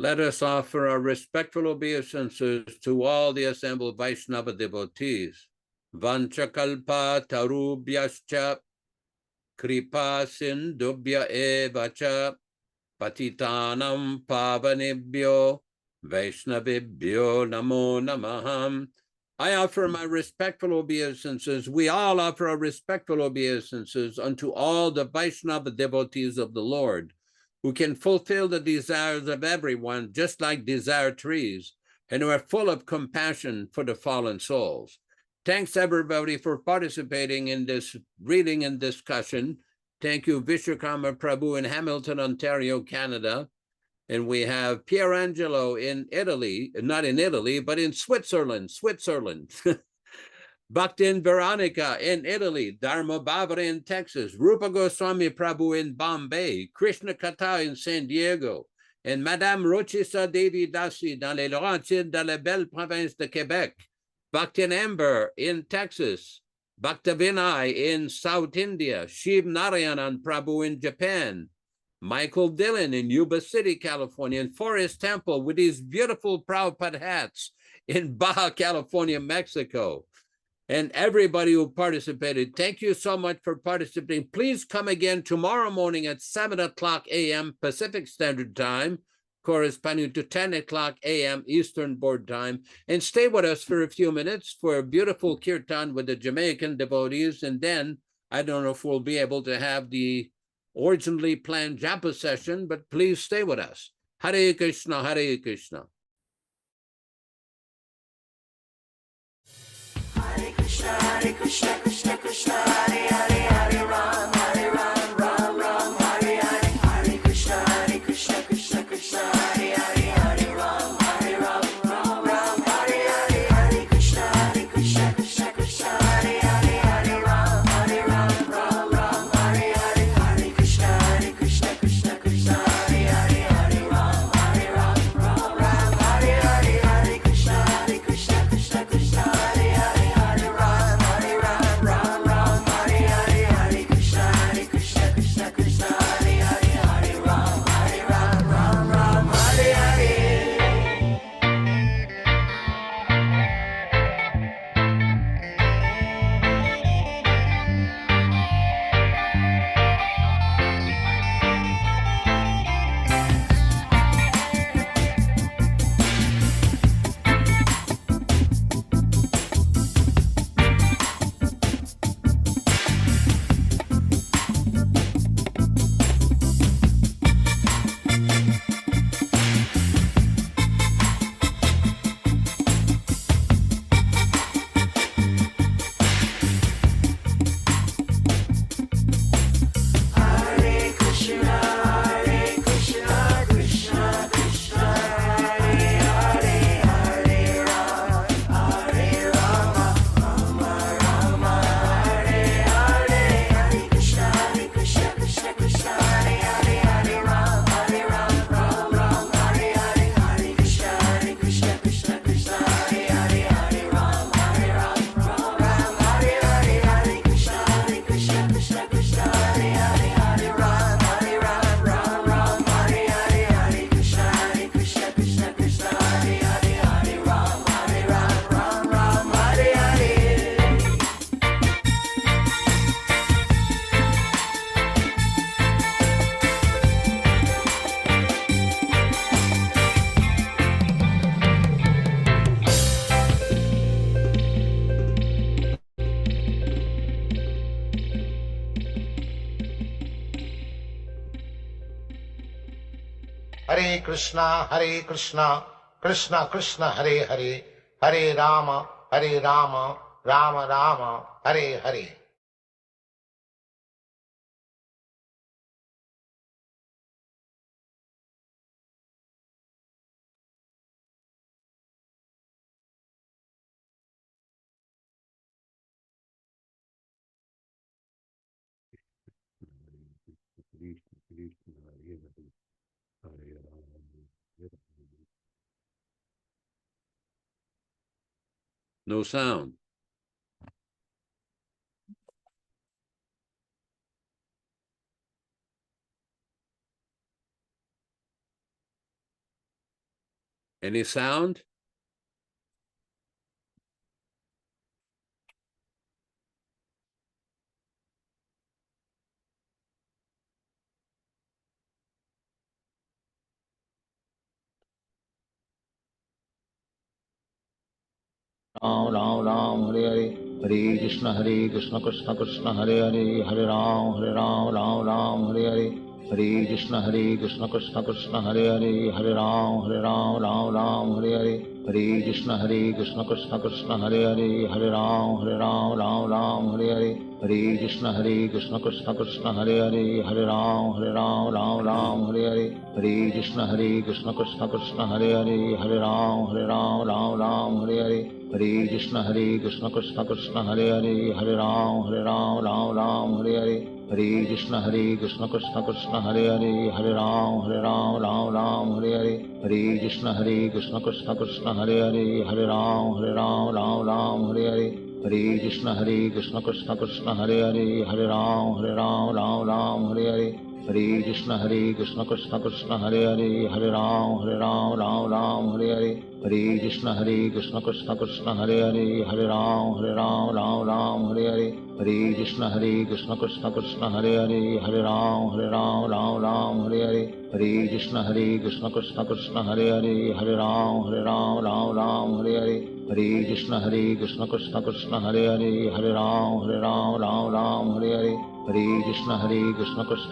Let us offer our respectful obeisances to all the assembled Vaishnava devotees. Vanchakalpa tarubhyascha kripa sindubhya evacha patitanam pavanebhyo Vaishnavibhyo namo namaham. I offer my respectful obeisances. We all offer our respectful obeisances unto all the Vaishnava devotees of the Lord, who can fulfill the desires of everyone, just like desire trees, and who are full of compassion for the fallen souls. Thanks, everybody, for participating in this reading and discussion. Thank you, Visvakarma Prabhu in Hamilton, Ontario, Canada. And we have Pier Angelo in Italy, not in Italy, but in Switzerland. Bhaktin Veronica in Italy, Dharma Bhavara in Texas, Rupa Goswami Prabhu in Bombay, Krishna Kata in San Diego, and Madame Rochisa Devi Dasi dans les Laurentides dans la belle province de Québec, Bhaktin Amber in Texas, Bhaktavinay in South India, Shiv Narayanan Prabhu in Japan, Michael Dillon in Yuba City, California, and Forest Temple with these beautiful Prabhupada hats in Baja California, Mexico. And everybody who participated, thank you so much for participating. Please come again tomorrow morning at 7 o'clock a.m. Pacific Standard Time, corresponding to 10 o'clock a.m. Eastern Board Time, and stay with us for a few minutes for a beautiful kirtan with the Jamaican devotees. And then, I don't know if we'll be able to have the originally planned japa session, but please stay with us. Hare Krishna, Hare Krishna. Hare Krishna, Krishna Krishna, Hare Hare, Hare Ram, Ram Ram, Hare Hare. Hare Krishna, Krishna Krishna, Hare Hare, Hare Ram, Ram Ram, Hare Hare. Hare Krishna, Krishna Krishna, Hare Hare, Hare Ram, Ram Hare Hare. Hare Krishna, Krishna Krishna, Hare Hare, Hare Ram, Ram Hare Hare. Hare Krishna, Krishna Krishna, Hare Hare, Hare Ram, Ram Hare Krishna, Krishna Krishna, Hare Hare, Hare Rama, Rama Rama, Hare Hare. No sound. Any sound? Ram Ram Ram Hare Hare, Hare Krishna Krishna Krishna Hare Hare, Hare Ram Ram Ram Hare Hare, Hare Krishna Krishna Krishna Hare Hare, Hare Ram Ram Hare Hare, Hare Krishna Krishna Krishna Hare Hare, Hare Ram Ram Hare Hare, Hare Krishna Krishna Krishna Hare Hare, Hare Ram Ram Hare Hare, Hare Krishna Krishna Krishna Hare Hare, Hare Ram Hare Hare, Hare Krishna Krishna Krishna Hare Hare, Hare Ram Hare Hare, Hare Krishna Krishna Krishna Hare Hare, Hare Ram Hare Hare, Hare Krishna Krishna Krishna Hare Hare, Hare Ram Hare Hare, Hare Krishna Krishna Krishna Hare Hare, Hare Ram Hare Hare, Hare Krishna Krishna Krishna Hare Hare, Hare Ram Hare Hare, Hare Krishna Krishna Krishna Hare Hare, Hare Ram Hare Hare, Hare Krishna Krishna Krishna Hare Hare, Hare Ram Hare Hare, Hare Krishna Krishna Krishna Hare Hare, Hare Ram Hare Hare, Hare Krishna Krishna Krishna Hare Hare, Hare Ram Hare Hare, Hare Krishna Krishna Krishna Hare Hare, Hare Ram Hare Hare, Hare Krishna Krishna Krishna Hare Hare, Hare Ram Hare Hare, Hare Krishna Krishna Krishna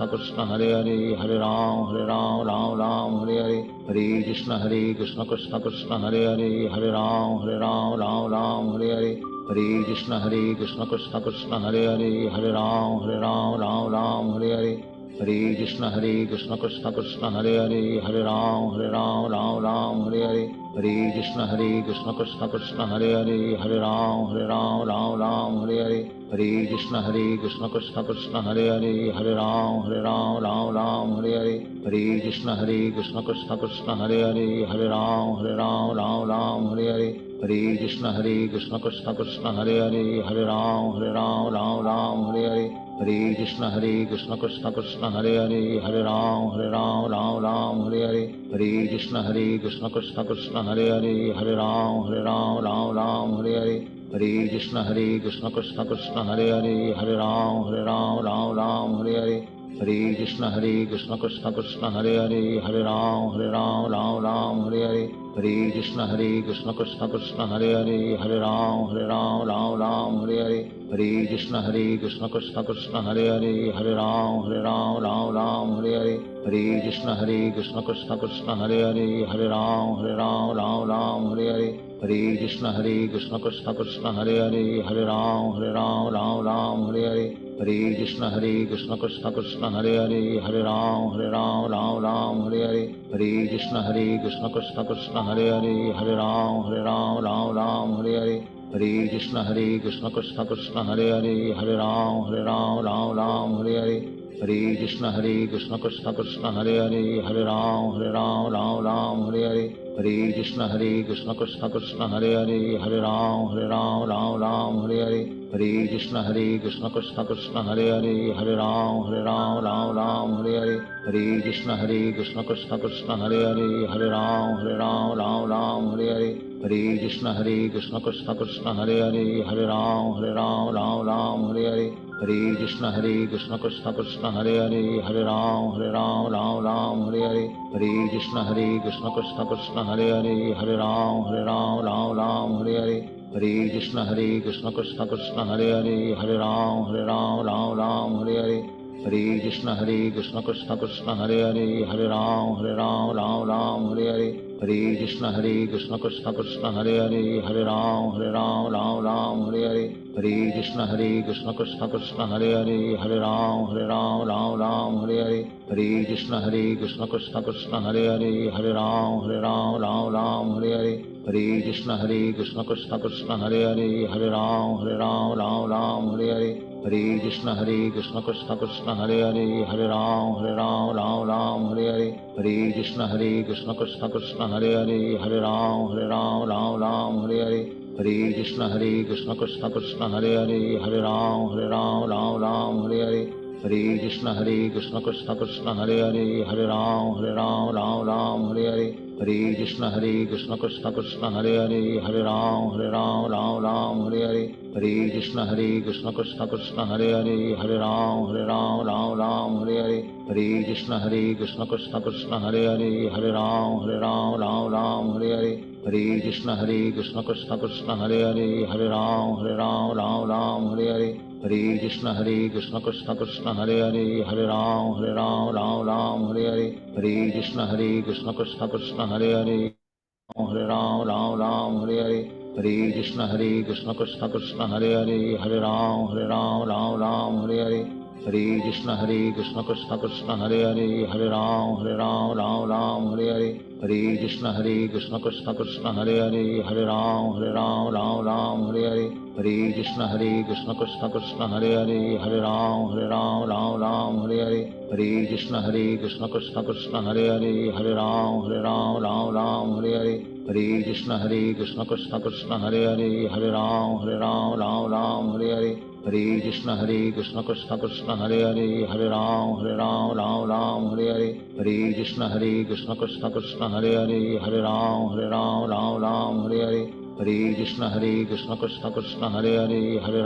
Hare Hare, Hare Ram Hare Hare, Hare Krishna Krishna Krishna Hare Hare, Hare Ram Hare Hare, Hare Krishna Krishna Krishna Hare Hare, Hare Ram Hare Hare, Hare Krishna Krishna Krishna Hare Hare, Hare Ram Hare Hare, Hare Krishna Krishna Krishna Hare Hare, Hare Ram Hare Hare, Hare Krishna Krishna Krishna Hare Hare, Hare Ram Hare Hare, Hare Krishna Krishna Krishna Hare Hare, Hare Ram Hare Hare, Hare Krishna Krishna Krishna Hare Hare, Hare Ram Hare Hare, Hare Krishna Krishna Krishna Hare Hare, Hare Ram Hare Hare, Hare Krishna Krishna Krishna Hare Hare, Hare Ram Hare Hare, Hare Krishna Krishna Krishna Hare Hare, Hare Ram Hare Hare, Hare Krishna Krishna Krishna Hare Hare, Hare Ram Hare Hare, Hare Krishna Krishna Krishna Hare Hare, Hare Ram Hare Hare, Hare Krishna Krishna Krishna Hare Hare, Hare Ram Hare Hare, Hare Krishna Krishna Krishna Hare Hare, Hare Ram Hare Hare, Hare Krishna Krishna Krishna Hare Hare, Hare Ram Hare Hare, Hare Krishna Krishna Krishna Hare Hare, Hare Ram Hare Hare, Hare Krishna Krishna Krishna Hare Hare, Hare Ram Hare Hare, Hare Krishna Krishna Krishna Hare Hare, Hare Ram Hare Hare, Hare Krishna Krishna Krishna Hare Hare, Hare Ram Hare Hare, Hare Krishna Krishna Krishna Hare Hare, Hare Ram Hare Hare, Hare Krishna Krishna Krishna Hare Hare, Hare Ram Hare Hare, Hare Krishna Krishna Krishna Hare Hare, Hare Ram Hare Hare, Hare Krishna Krishna Krishna Hare Hare, Hare Ram Hare Hare, Hare Krishna Krishna Krishna Hare Hare, Hare Ram Hare Hare, Hare Krishna Krishna Krishna Hare Hare, Hare Ram Ram Ram Hare Hare, Hare Krishna Krishna Krishna Hare Hare, Hare Ram Ram Hare Hare, Hare Krishna Krishna Krishna Hare Hare, Hare Ram Ram Hare Hare, Hare Krishna Krishna Krishna Hare Hare, Hare Ram Ram Hare Hare, Hare Krishna Krishna Krishna Hare Hare, Hare Ram Ram Hare Hare, Hare Krishna Krishna Krishna Hare Hare, Hare Ram Hare Hare, Hare Krishna Krishna Krishna Hare Hare, Hare Ram Hare Hare, Hare Krishna Krishna Krishna Hare Hare, Hare Ram Hare Hare, Hare Krishna Krishna Krishna Hare Hare, Hare Ram Hare Hare, Hare Krishna Krishna Krishna Hare Hare, Hare Ram Hare Hare, Hare Krishna Krishna Krishna Hare Hare, Hare Ram Hare Hare, Hare Krishna Krishna Krishna Hare Hare, Hare Ram Hare Hare, Hare Krishna Krishna Krishna Hare Hare, Hare Ram Hare Hare, Hare Krishna Krishna Krishna Hare Hare, Hare Ram Hare Hare, Hare Krishna Krishna Krishna Hare Hare, Hare Ram Hare Hare, Hare Krishna Krishna Krishna Hare Hare, Hare Ram Hare Hare, Hare Krishna Krishna Krishna Hare Hare, Hare Ram Hare Hare, Hare Krishna Krishna Krishna Hare Hare, Hare Ram Hare Hare, Hare Krishna Krishna Krishna Hare Hare, Hare Ram Hare Hare, Hare Krishna Krishna Krishna Hare Hare, Hare Ram Hare Hare, Hare Krishna Krishna Krishna Hare Hare, Hare Ram Hare Hare, Hare Krishna Krishna Krishna Hare Hare, Hare Ram Hare Hare, Hare Krishna Krishna Krishna Hare Hare, Hare Ram Hare Hare, Hare Krishna Krishna Krishna Hare Hare, Hare Ram Hare Hare, Hare Krishna Krishna Krishna Hare Hare, Hare Ram Hare Hare, Hare Krishna Krishna Krishna Hare Hare, Hare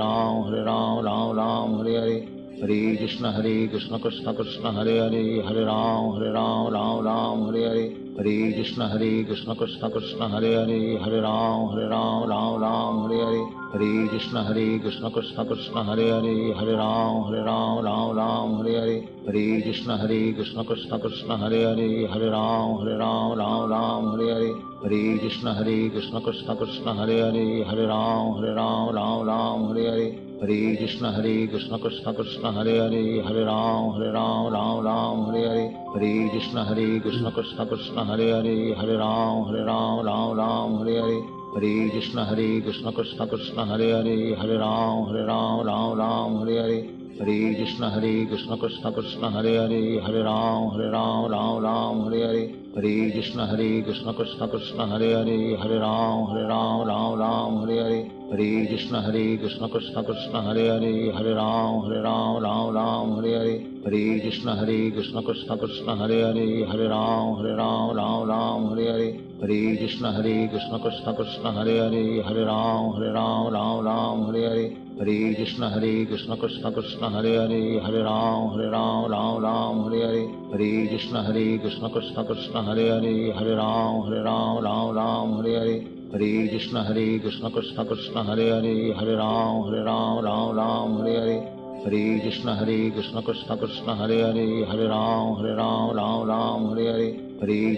Ram Hare Hare, Hare Krishna Krishna Krishna Hare Hare, Hare Ram Hare Hare, Hare Krishna Krishna Krishna Hare Hare, Hare Ram Hare Hare, Hare Krishna Krishna Krishna Hare Hare, Hare Ram Hare Hare, Hare Krishna Krishna Krishna Hare Hare, Hare Ram Hare Hare, Hare Krishna Krishna Krishna Hare Hare, Hare Ram Hare Hare, Hare Krishna Krishna Krishna Hare Hare, Hare Ram Hare Hare, Hare Krishna Krishna Krishna Hare Hare, Hare Ram Hare Hare, Hare Krishna Krishna Krishna Hare Hare, Hare Ram Hare Hare, Hare Krishna Krishna Krishna Hare Hare, Hare Ram Hare Hare, Hare Krishna Krishna Krishna Hare Hare, Hare Ram Hare Hare, Hare Krishna Krishna Krishna Hare Hare, Hare Ram Hare Hare, Hare Krishna Krishna Krishna Hare Hare, Hare Ram Hare Hare, Hare Krishna Krishna Krishna Hare Hare, Hare Ram Hare Hare, Hare Krishna Krishna Krishna Hare Hare, Hare Ram Hare Hare, Hare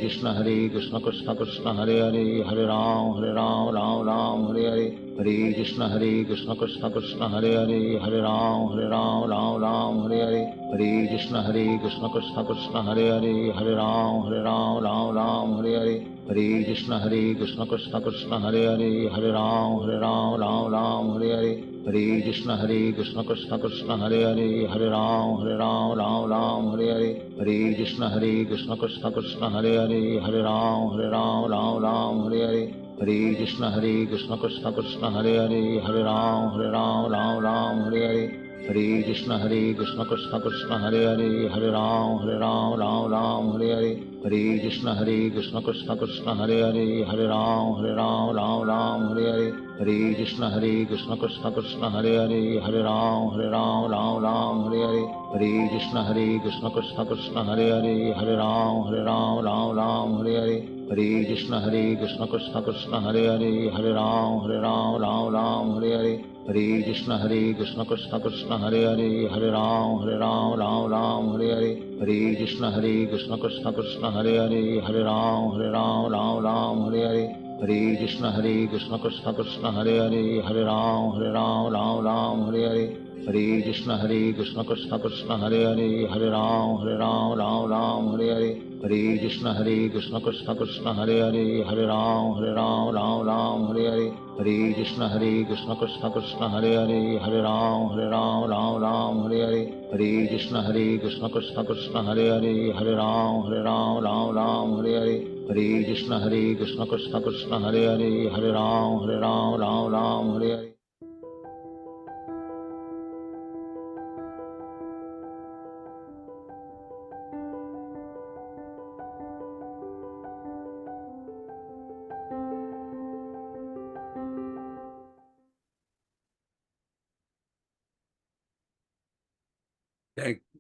Krishna Krishna Krishna Hare Hare, Hare Ram Hare Hare, Hare Krishna Krishna Krishna Hare Hare, Hare Ram Hare Hare, Hare Krishna Krishna Krishna Hare Hare, Hare Ram Hare Hare, Hare Krishna Krishna Krishna Hare Hare, Hare Ram Hare Hare, Hare Krishna Krishna Krishna Hare Hare, Hare Ram Hare Hare, Hare Krishna Krishna Krishna Hare Hare, Hare Ram Hare Hare, Hare Krishna Krishna Krishna Hare Hare, Hare Ram Hare Hare, Hare Krishna Krishna Krishna Hare Hare, Hare Ram Hare Hare, Hare Krishna Krishna Krishna Hare Hare, Hare Ram Hare Hare, Hare Krishna Krishna Krishna Hare Hare, Hare Ram Hare Hare, Hare Krishna Krishna Krishna Hare Hare, Hare Ram Hare Hare, Hare Krishna Krishna Krishna Hare Hare, Hare Ram Hare Hare, Hare Krishna Krishna Krishna Hare Hare, Hare Ram Hare Hare, Hare Krishna Krishna Krishna Hare Hare, Hare Ram Ram Ram Hare Hare, Hare Krishna Krishna Krishna Hare Hare, Hare Ram Ram Hare Hare, Hare Krishna Krishna Krishna Hare Hare, Hare Ram Ram Hare Hare, Hare Krishna Krishna Krishna Hare Hare, Hare Ram Ram Hare Hare, Hare Krishna Krishna Krishna Hare Hare, Hare Ram Hare Hare, Hare Krishna Krishna Krishna Hare Hare, Hare Ram Hare Hare, Hare Krishna Krishna Krishna Hare Hare, Hare Ram Hare Hare, Hare Krishna Krishna Krishna Hare Hare, Hare Ram Hare Hare.